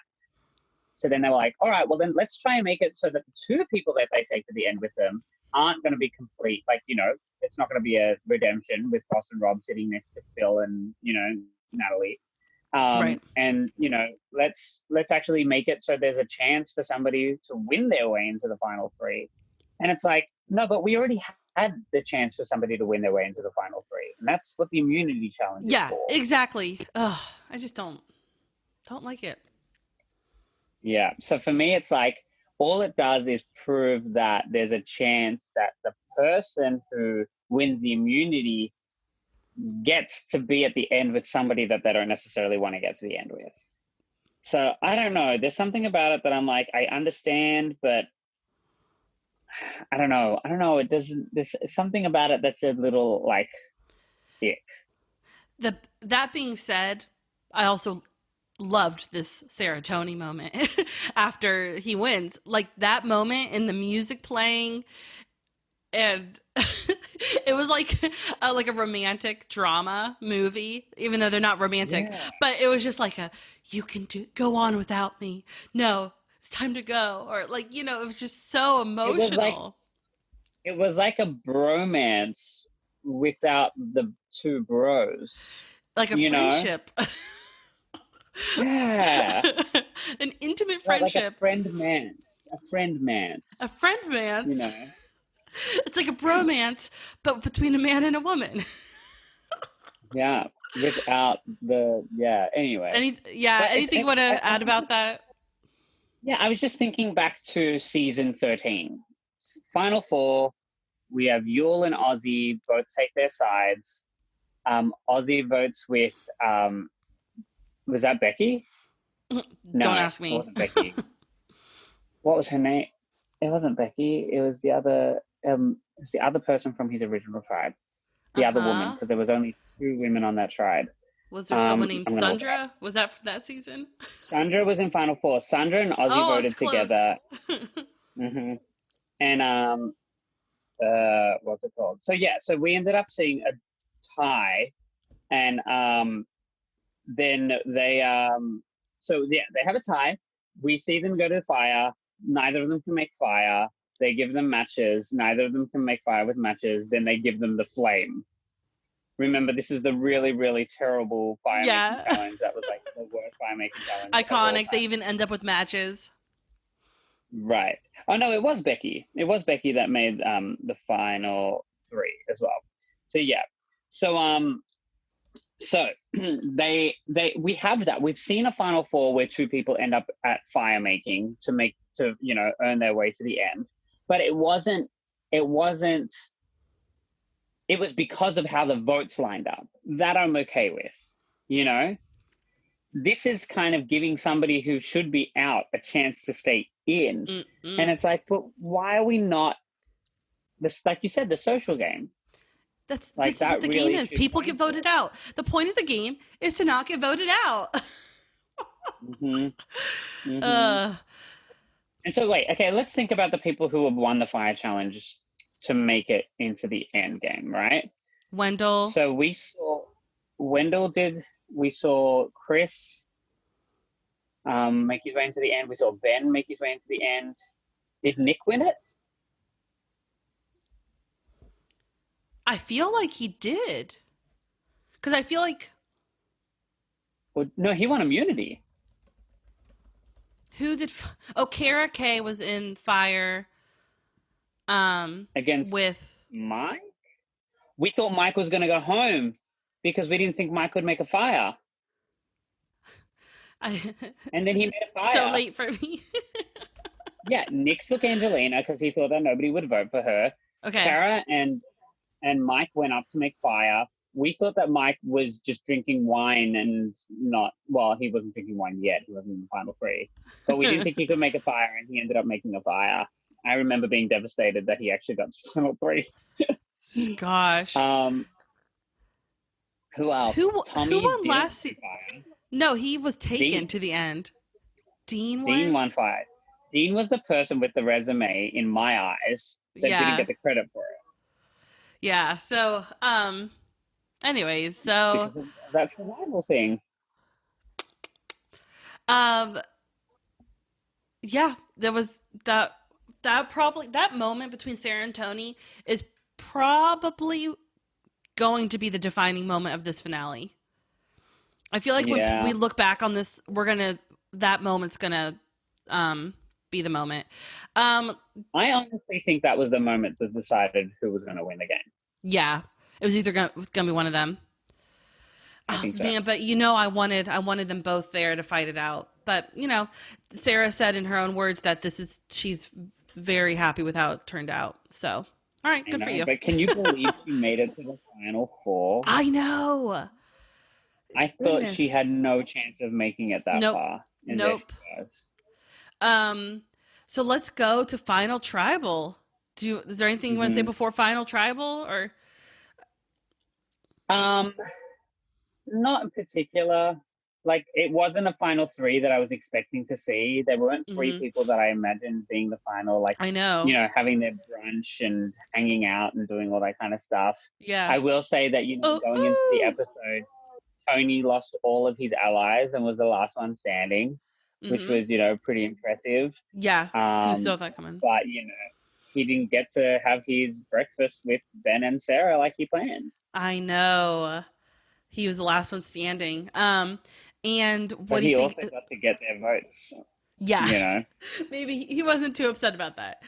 So then they were like, all right, well then let's try and make it so that the two people that they take to the end with them aren't going to be complete. Like, it's not going to be a redemption with Ross and Rob sitting next to Phil and, Natalie. Right. And, let's actually make it so there's a chance for somebody to win their way into the final three. And it's like, no, but we already had the chance for somebody to win their way into the final three. And that's what the immunity challenge is for. Exactly. Ugh, I just don't like it. Yeah. So for me, it's like, all it does is prove that there's a chance that the person who wins the immunity gets to be at the end with somebody that they don't necessarily want to get to the end with. So I don't know. There's something about it that I'm like, I understand, but I don't know. It doesn't. There's something about it that's a little like ick. That being said, I also loved this Sarah Tony moment after he wins. Like that moment in the music playing, and it was like a romantic drama movie, even though they're not romantic. Yeah. But it was just like you can go on without me. No, it's time to go. Or like, it was just so emotional. It was like a bromance without the two bros. Like a friendship. Yeah. An intimate friendship. Like a friend man. A friend man. It's like a bromance, but between a man and a woman. Yeah. Without anyway. Anything you want to add about that? Yeah, I was just thinking back to season 13. Final four, we have Yul and Ozzy both take their sides. Ozzy votes with, was that Becky? No, don't ask me. It wasn't Becky. What was her name? It wasn't Becky. It was the other person from his original tribe. The other woman, because there was only 2 women on that tribe. Was there someone named Sandra? Was that that season? Sandra was in Final Four. Sandra and Ozzy voted together. Mm-hmm. And what's it called? So so we ended up seeing a tie, and then they they have a tie. We see them go to the fire. Neither of them can make fire. They give them matches. Neither of them can make fire with matches. Then they give them the flame. Remember, this is the really, really terrible fire making challenge. That was like the worst fire making challenge. Iconic. They even end up with matches. They Oh no, it was Becky. It was Becky that made the final 3 as well. So so we have that. We've seen a final 4 where 2 people end up at fire making to earn their way to the end. But it was because of how the votes lined up. That I'm okay with. This is kind of giving somebody who should be out a chance to stay in. Mm-mm. And it's like, but why are we not this, like you said, the social game? This is what the game is. People get voted out. The point of the game is to not get voted out. Mm-hmm. Mm-hmm. And so let's think about the people who have won the fire challenge to make it into the end game, right? Wendell. So we saw Wendell did. We saw Chris make his way into the end. We saw Ben make his way into the end. Did Nick win it? I feel like he did. Because I feel like... Well, no, he won immunity. Who did... Kara Kay was in fire. Against with Mike? We thought Mike was going to go home because we didn't think Mike would make a fire. And then he made a fire. So late for me. Yeah, Nick took Angelina because he thought that nobody would vote for her. Okay. Kara and Mike went up to make fire. We thought that Mike was just drinking wine and he wasn't drinking wine yet. He wasn't in the final 3. But we didn't think he could make a fire, and he ended up making a fire. I remember being devastated that he actually got to the final 3. Gosh. Who else? Who won last season? No, he was taken to the end. Dean won fire. Dean was the person with the resume, in my eyes, that didn't get the credit for it. Yeah. So, anyways, so that survival thing. Um, yeah, there was that moment between Sarah and Tony is probably going to be the defining moment of this finale. I feel like when Yeah. we look back on this, that moment's gonna be the moment. I honestly think that was the moment that decided who was going to win the game. Yeah, it was either gonna be one of them. I Oh think so. man, but I wanted them both there to fight it out. But Sarah said in her own words that she's very happy with how it turned out. So, all right, good for you. But can you believe she made it to the final four? I know. I thought Goodness. she had no chance of making it that Nope. far. And Nope. there she was. So let's go to Final Tribal. Is there anything you want to say before Final Tribal, or? Not in particular. Like, it wasn't a final three that I was expecting to see. There weren't three people that I imagined being the final, like, I know. Having their brunch and hanging out and doing all that kind of stuff. Yeah. I will say that, going into the episode, Tony lost all of his allies and was the last one standing, which was, pretty impressive. Yeah, you saw that coming. But, he didn't get to have his breakfast with Ben and Sarah like he planned. I know. He was the last one standing. And what do you think? He also got to get their votes. Yeah. Maybe he wasn't too upset about that.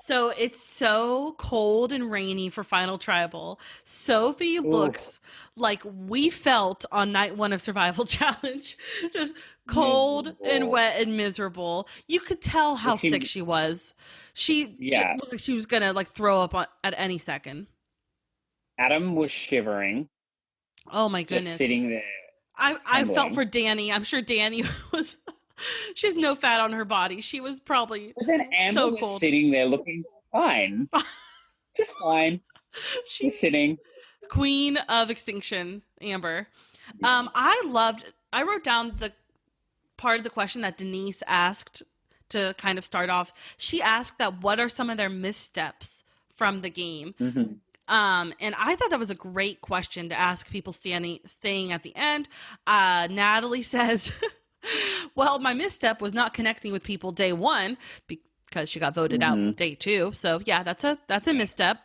So it's so cold and rainy for Final Tribal. Sophie looks like we felt on night 1 of Survival Challenge. Just cold and wet and miserable. You could tell how sick she was. She looked like she was going to throw up at any second. Adam was shivering. Oh my goodness. Just sitting there. I felt for Danny. I'm sure Danny was. She has no fat on her body. She was probably Amber so was cold. Sitting there looking fine. Just fine. She's sitting. Queen of Extinction, Amber. I wrote down the part of the question that Denise asked to kind of start off. She asked that what are some of their missteps from the game? And I thought that was a great question to ask people staying at the end. Natalie says, well, my misstep was not connecting with people day 1 because she got voted out day 2. So yeah, that's a misstep.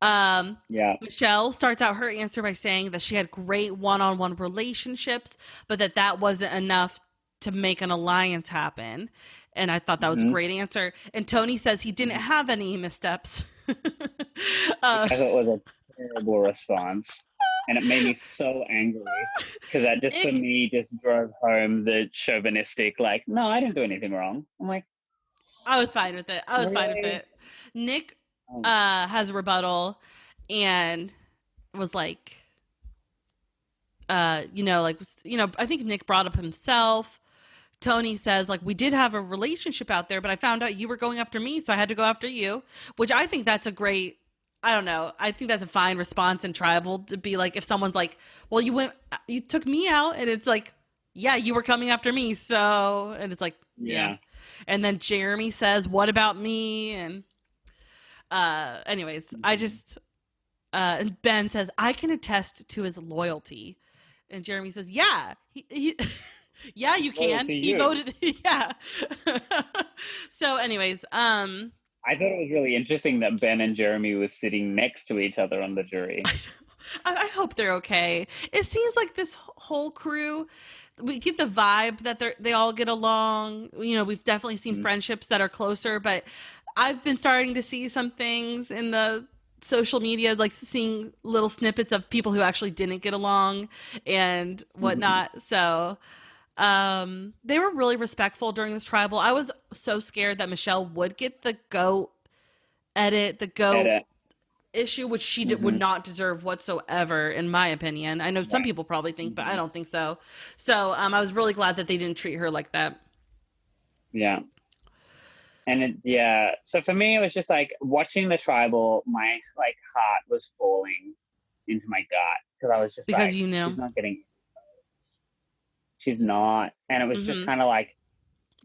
Michelle starts out her answer by saying that she had great one-on-one relationships, but that wasn't enough to make an alliance happen. And I thought that was a great answer. And Tony says he didn't have any missteps. I thought it was a terrible response, and it made me so angry because that just for me just drove home the chauvinistic, like, no, I didn't do anything wrong. I'm like, I was fine with it. Nick has a rebuttal and was like, I think Nick brought up himself. Tony says, we did have a relationship out there, but I found out you were going after me, so I had to go after you, which I think that's a great, I don't know, I think that's a fine response in Tribal to be like, if someone's like, well, you took me out, and it's like, yeah, you were coming after me, so, and it's like, yeah. And then Jeremy says, what about me? And anyways, I just, and Ben says, I can attest to his loyalty. And Jeremy says, yeah, he yeah, you can. He voted. Yeah. So anyways, I thought it was really interesting that Ben and Jeremy were sitting next to each other on the jury. I hope they're okay. It seems like this whole crew, we get the vibe that they all get along. We've definitely seen friendships that are closer, but I've been starting to see some things in the social media, like seeing little snippets of people who actually didn't get along and whatnot. So they were really respectful during this Tribal. I was so scared that Michelle would get the goat issue, which she would not deserve whatsoever, in my opinion. I know some people probably think, but I don't think so. So I was really glad that they didn't treat her like that. Yeah. And so for me, it was just like watching the Tribal, my heart was falling into my gut because I was just because she's not getting. She's not. And it was just kind of like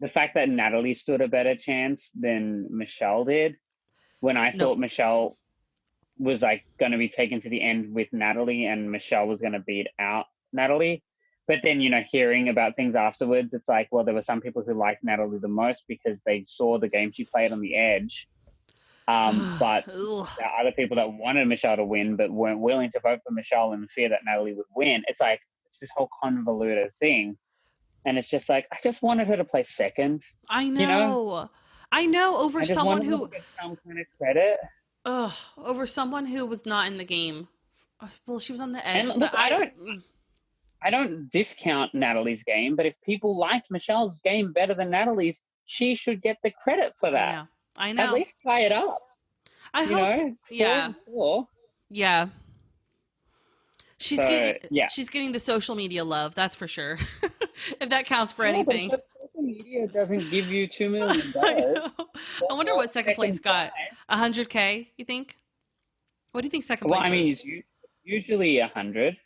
the fact that Natalie stood a better chance than Michelle did when I thought Michelle was going to be taken to the end with Natalie and Michelle was going to beat out Natalie. but then, hearing about things afterwards, it's like, well, there were some people who liked Natalie the most because they saw the game she played on the edge. But Ugh. there are other people that wanted Michelle to win but weren't willing to vote for Michelle in fear that Natalie would win. It's like, it's this whole convoluted thing. And it's just like, I just wanted her to play second. I know. You know? I know, over I just someone wanted her who to get some kind of credit. over someone who was not in the game. Well, she was on the edge. And look, but I don't discount Natalie's game, but if people liked Michelle's game better than Natalie's, she should get the credit for that. I know. At least tie it up. I You hope. know? Yeah. 4-4. Yeah. She's So, getting the social media love, that's for sure. If that counts for Yeah, but anything. social media doesn't give you $2 million. I know. I wonder what second place got. 100K, you think? What do you think second place Well, I mean, is? it's usually 100.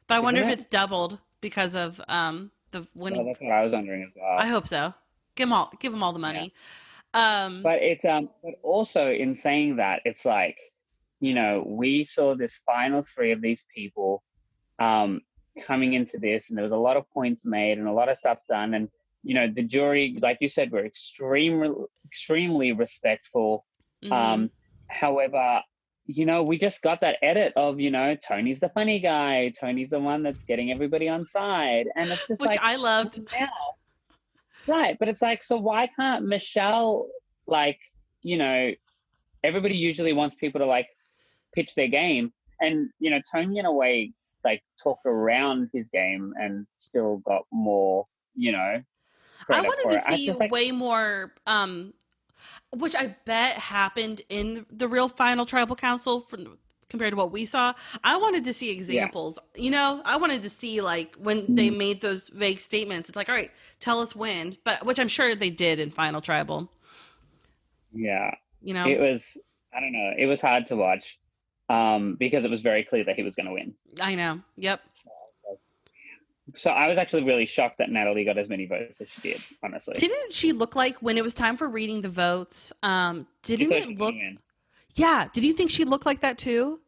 But I wonder if isn't it? it's doubled because of the Well, winning. that's what I was wondering as well. I hope so. Give them all the money. But it's but also in saying that, it's like, we saw this final three of these people coming into this, and there was a lot of points made and a lot of stuff done, and the jury, like you said, were extremely respectful. Mhm. However, we just got that edit of, Tony's the funny guy, Tony's the one that's getting everybody on side, and it's just Which like, I loved. now. Right, but it's like, so why can't Michelle, like, everybody usually wants people to, like, pitch their game, and, Tony, in a way, like, talked around his game and still got more, I credit wanted for to it. I see just, like, way more, which I bet happened in the real final tribal council compared to what we saw. I wanted to see examples. I wanted to see, like, when they made those vague statements. It's like, all right, tell us when, but which I'm sure they did in final tribal. yeah, You know, it was, I don't know, it was hard to watch because it was very clear that he was going to win. I know. Yep. So I was actually really shocked that Natalie got as many votes as she did, honestly. Didn't she look like, when it was time for reading the votes, didn't Because it she look? win. Yeah. Did you think she looked like that too?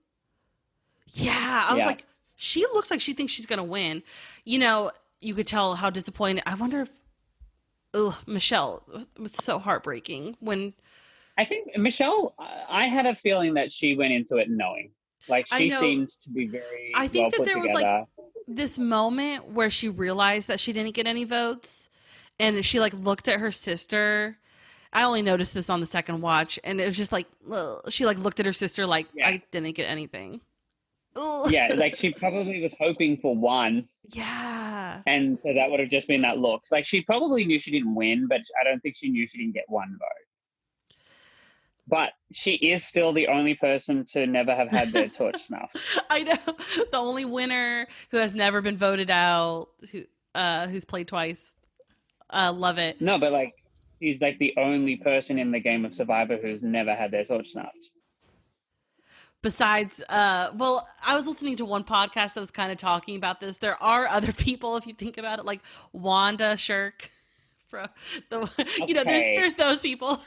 Yeah. I was Yeah. like, she looks like she thinks she's going to win. You could tell how disappointed. I wonder if, Michelle, it was so heartbreaking when. I think Michelle, I had a feeling that she went into it knowing. Like, I she know. seems to be very I think well that put there was, together. like, this moment where she realized that she didn't get any votes, and she, like, looked at her sister. I only noticed this on the second watch, and it was just like, ugh. She, like, looked at her sister like, Yeah. I didn't get anything. Ugh. Yeah, like, she probably was hoping for one, Yeah. and so that would have just been that look. Like, she probably knew she didn't win, but I don't think she knew she didn't get one vote. But she is still the only person to never have had their torch snuffed. I know. The only winner who has never been voted out, who's played twice. Love it. No, but, like, she's, like, the only person in the game of Survivor who's never had their torch snuffed. Besides, I was listening to one podcast that was kind of talking about this. There are other people, if you think about it, like Wanda Shirk. From Okay. there's those people.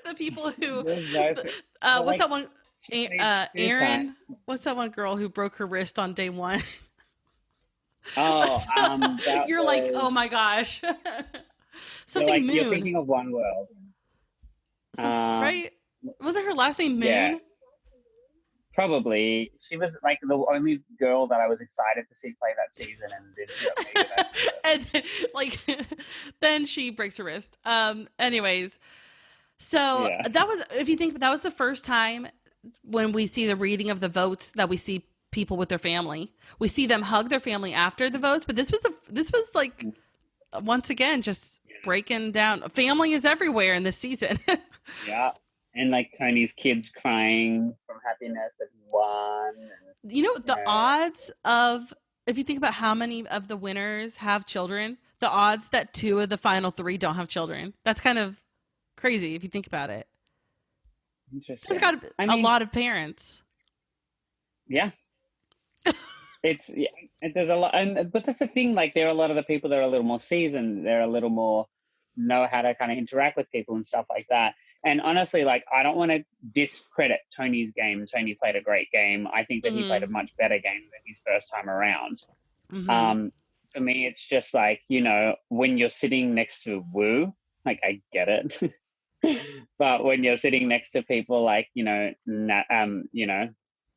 The people who, what's that one? Aaron. What's that one girl who broke her wrist on day one? Oh, that You're like, was- oh my gosh. You're, Something like, you're Moon, thinking of One World. right? Was it her last name Moon? Yeah. Probably. She was, like, the only girl that I was excited to see play that season, and didn't make it. And then, like, then she breaks her wrist. Anyways, so Yeah. that was, if you think, that was the first time when we see the reading of the votes that we see people with their family. We see them hug their family after the votes, but this was like, once again, just breaking down. Family is everywhere in this season. Yeah. And, like, Tony's kids crying from happiness that he won. And, The odds of, if you think about how many of the winners have children, the odds that 2 of the final 3 don't have children. That's kind of crazy if you think about it. interesting. There's got to be a lot of parents. Yeah. There's a lot, but that's the thing. Like, there are a lot of the people that are a little more seasoned. They're a little more know how to kind of interact with people and stuff like that. And honestly, like, I don't want to discredit Tony's game. Tony played a great game. I think that he played a much better game than his first time around. Mhm. For me, it's just like, when you're sitting next to Wu, like I get it. But when you're sitting next to people like,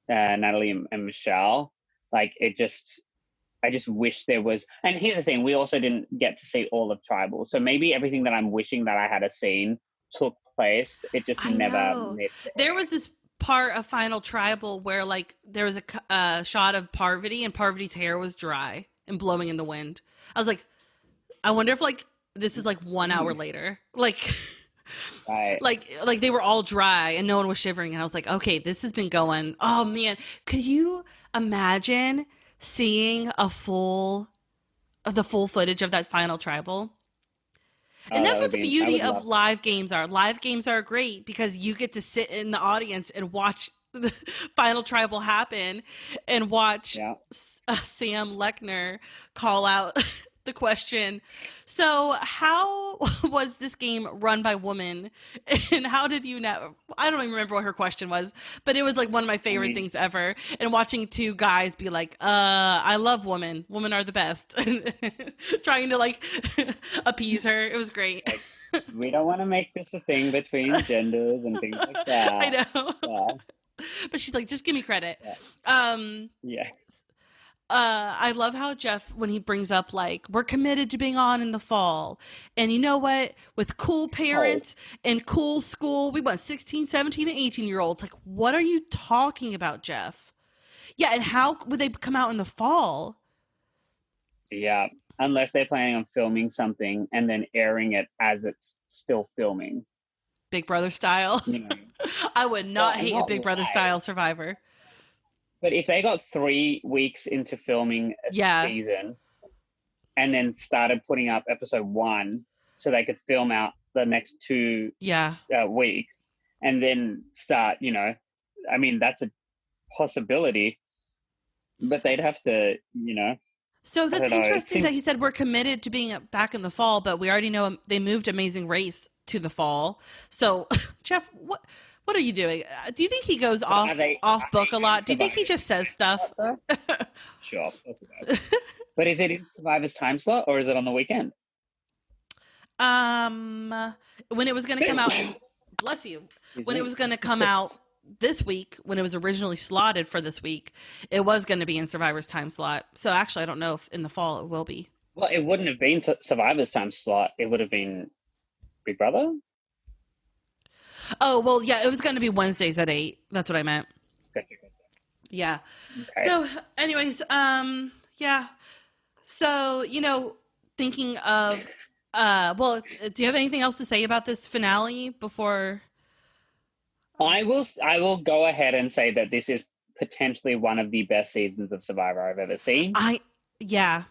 Natalie and Michelle, like I just wish there was. And here's the thing: we also didn't get to see all of Tribal, so maybe everything that I'm wishing that I had a seen took place. It just I never know. made There there. was this part of Final Tribal where like there was a shot of Parvati and Parvati's hair was dry and blowing in the wind. I was like, I wonder if like this is like 1 hour later. Like Right. like they were all dry and no one was shivering and I was like, okay, this has been going. Oh man, could you imagine seeing the full footage of that Final Tribal? And Oh, that's that what would the be. I beauty would of love. live games are. Live games are great because you get to sit in the audience and watch the final tribal happen and watch Yeah. Sam Lechner call out the question. So, how was this game run by women? And how did you know? I don't even remember what her question was, but it was like one of my I favorite mean, things ever. And watching two guys be like, I love women. Women are the best. And trying to like appease her. It was great. like we don't want to make this a thing between genders and things like that. I know. Yeah. But she's like, just give me credit. Yeah. Um, Yeah. I love how Jeff, when he brings up like we're committed to being on in the fall, and you know what, with cool Oh, parents and cool school, we want 16, 17, and 18-year-olds. Like, what are you talking about, Jeff? Yeah, and how would they come out in the fall? yeah. Unless they're planning on filming something and then airing it as it's still filming. Big Brother style. You know. I would Well, not I'm hate a not Big Brother live. style Survivor. But if they got 3 weeks into filming a Yeah, season and then started putting up episode 1 so they could film out the next two yeah. weeks and then start, I mean, that's a possibility, but they'd have to, So I that's don't know. It interesting that seems, he said we're committed to being back in the fall, but we already know they moved Amazing Race to the fall. So, Jeff, what are you doing? Do you think he goes but are off book a they in lot? Do you think he Survivor's just says time stuff? slot though? Sure, of course it does. But is it in Survivor's time slot or is it on the weekend? um, when it was going to come out, bless you, Excuse when it me. was going to come out this week, when it was originally slotted for this week, it was going to be in Survivor's time slot. So actually, I don't know if in the fall it will be. Well, it wouldn't have been Survivor's time slot. It would have been Big Brother. Oh well, yeah, it was going to be Wednesdays at 8. That's what I meant. Gotcha, Yeah. gotcha. Okay. So, anyways, yeah. So, thinking of, well, do you have anything else to say about this finale before? I will go ahead and say that this is potentially one of the best seasons of Survivor I've ever seen. Yeah.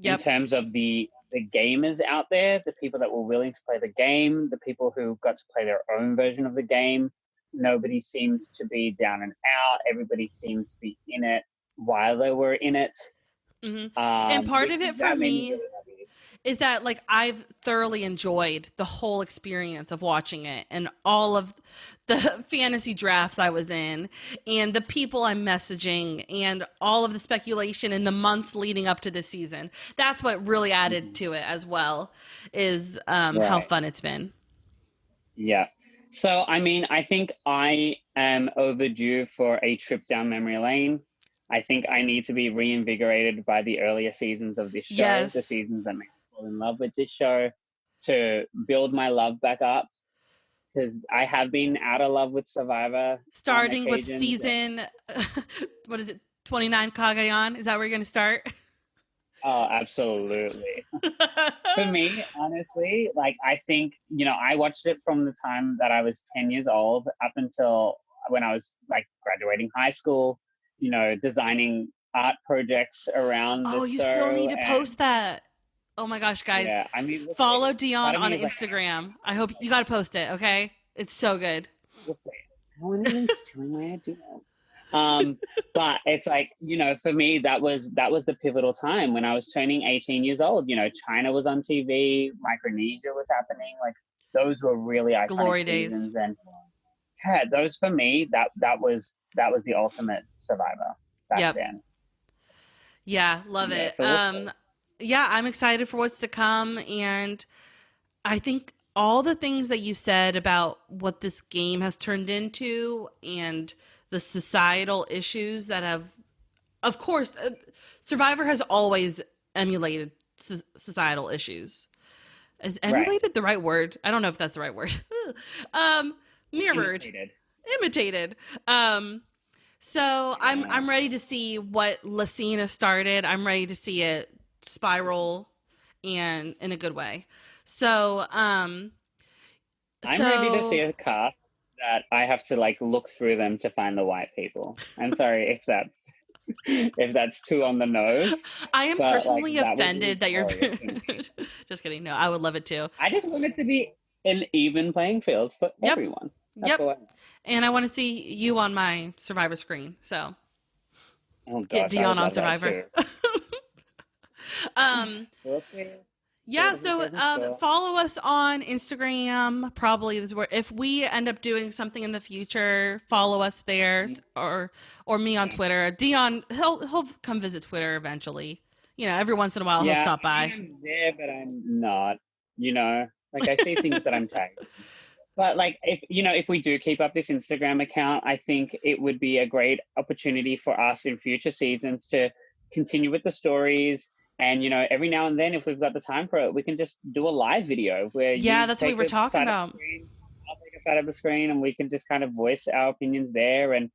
In Yep. terms of the gamers out there, the people that were willing to play the game, the people who got to play their own version of the game. Nobody seems to be down and out. Everybody seems to be in it while they were in it. hmm And part Which, of it for that made me me really happy. is that like I've thoroughly enjoyed the whole experience of watching it and all of the fantasy drafts I was in and the people I'm messaging and all of the speculation in the months leading up to this season. That's what really added to it as well is how Right. fun it's been. Yeah. So, I mean, I think I am overdue for a trip down memory lane. I think I need to be reinvigorated by the earlier seasons of this show, the Yes. seasons that made me fall in love with this show, to build my love back up. Because I have been out of love with Survivor on Starting with occasions. season, what is it, 29 Kagayan? Is that where you're going to start? Oh, absolutely. For me, honestly, like I think, I watched it from the time that I was 10 years old up until when I was like graduating high school, designing art projects around Oh, the you still show. need to And post that. Oh my gosh, guys. yeah, I mean, we'll see. Follow Part Dion of on me is like, Instagram. I hope you got to post it, okay? It's so good. we'll see. I want to stealing my idea. But it's like, for me, that was the pivotal time when I was turning 18 years old. China was on TV, Micronesia was happening. Like those were really iconic Glory days. seasons, and yeah, those for me, that was the ultimate Survivor back Yep. then. Yeah, love Yeah, it. so we'll Yeah, I'm excited for what's to come, and I think all the things that you said about what this game has turned into and the societal issues that have, of course, Survivor has always emulated societal issues. Is right. emulated the right word? I don't know if that's the right word. um, mirrored, imitated. So I'm ready to see what Lacina started. I'm ready to see it spiral and in a good way. So I'm ready to see a cast that I have to like look through them to find the white people. I'm sorry if that's too on the nose. I am but, personally like, offended that you're glorious to me. just kidding. No, I would love it too. I just want it to be an even playing field for Yep. everyone. That's Yep. all I want. And I want to see you on my Survivor screen. So Oh, get gosh, I Dion would on love that Survivor. Okay. Yeah, Good, so good, good. follow us on Instagram. Probably is where if we end up doing something in the future, follow us there, or me on Twitter. Dion, he'll come visit Twitter eventually. You know, every once in a while he'll stop by. I'm there, but I'm not. You know, like I see things that I'm tagged. But like, if we do keep up this Instagram account, I think it would be a great opportunity for us in future seasons to continue with the stories. And, every now and then, if we've got the time for it, we can just do a live video where Yeah, you that's what we take were a talking side of the about. screen, I'll take a side of the screen, and we can just kind of voice our opinions there and,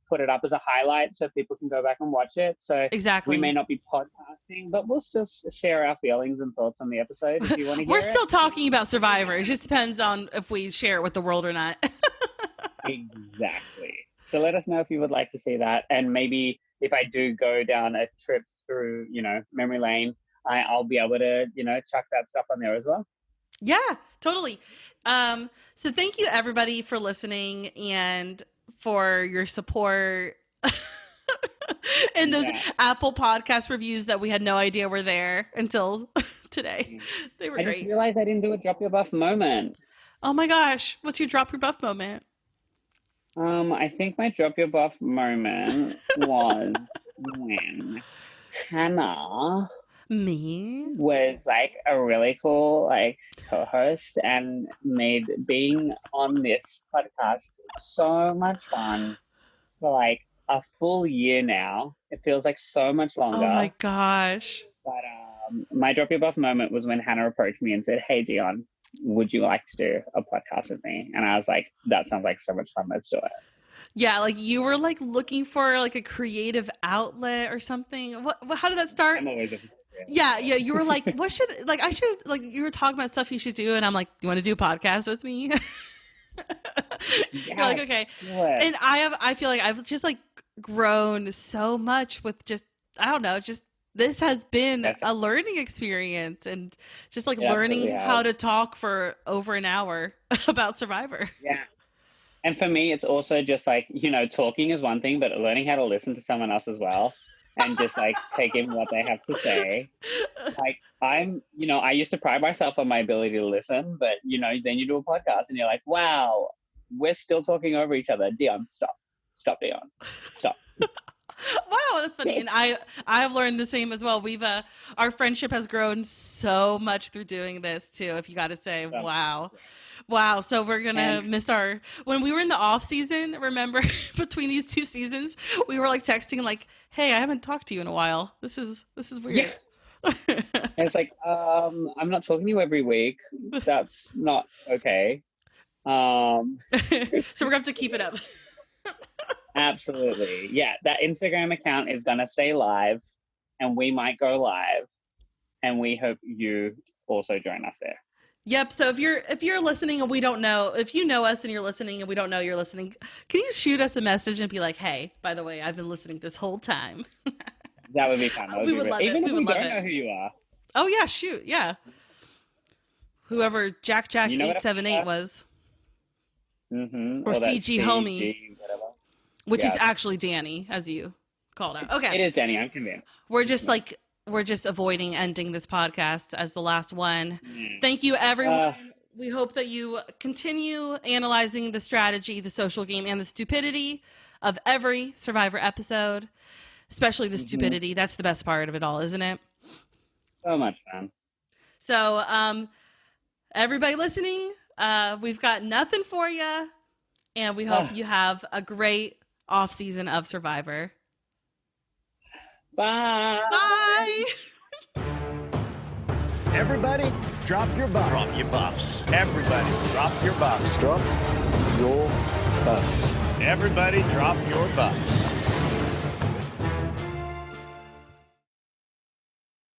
put it up as a highlight so people can go back and watch it. So Exactly. we may not be podcasting, but we'll still share our feelings and thoughts on the episode if you want to hear We're it. still talking about Survivor. It just depends on if we share it with the world or not. Exactly. So let us know if you would like to see that. And maybe if I do go down a trip through, memory lane, I'll be able to, chuck that stuff on there as well. Yeah, totally. So thank you everybody for listening and for your support and those Apple Podcast reviews that we had no idea were there until today. They were I great. just realized I didn't do a drop your buff moment. Oh my gosh. What's your drop your buff moment? I think my drop your buff moment was when Hannah was like a really cool co-host and made being on this podcast so much fun for like a full year now. It feels like so much longer. Oh my gosh. But my drop your buff moment was when Hannah approached me and said, "Hey Dion, would you like to do a podcast with me?" And I was like, that sounds like so much fun. Let's do it. Yeah, like you were like looking for like a creative outlet or something. What how did that start? I'm always looking for Yeah, you were like, what should I should you were talking about stuff you should do, and I'm like, you want to do a podcast with me? You're like, okay. And I feel like I've just like grown so much with just I don't know, just this has been a learning experience and just like learning how to talk for over an hour about Survivor. Yeah. And for me, it's also just like, talking is one thing, but learning how to listen to someone else as well and just like take in what they have to say. Like I used to pride myself on my ability to listen, but then you do a podcast and you're like, wow, we're still talking over each other. Dion, stop. Stop, Dion. Stop. Wow, that's funny. And I've learned the same as well. We've our friendship has grown so much through doing this too, if you got to say. Wow. So we're going to miss when we were in the off season, remember between these two seasons, we were like texting like, "Hey, I haven't talked to you in a while. This is weird." Yeah. It's like, I'm not talking to you every week. That's not okay. So we're going to have to keep it up. Absolutely. Yeah, that Instagram account is going to stay live and we might go live, and we hope you also join us there. Yep. So if you're listening and we don't know, if you know us and you're listening and we don't know you're listening, can you shoot us a message and be like, "Hey, by the way, I've been listening this whole time." That would be fun. We would love it. Even if we don't know who you are. Oh yeah, shoot, yeah. Whoever Jack 878 was. Mm-hmm. Or CG Homie. Whatever. Which is actually Danny, as you called out. Okay. It is Danny, I'm convinced. We're just avoiding ending this podcast as the last one. Thank you, everyone. We hope that you continue analyzing the strategy, the social game, and the stupidity of every Survivor episode. especially the stupidity. That's the best part of it all, isn't it? So much fun. So, everybody listening, we've got nothing for you, and we hope you have a great off season of Survivor. Bye. Bye. Everybody, drop your buffs. Drop your buffs. Everybody, drop your buffs. Drop your buffs. Everybody, drop your buffs.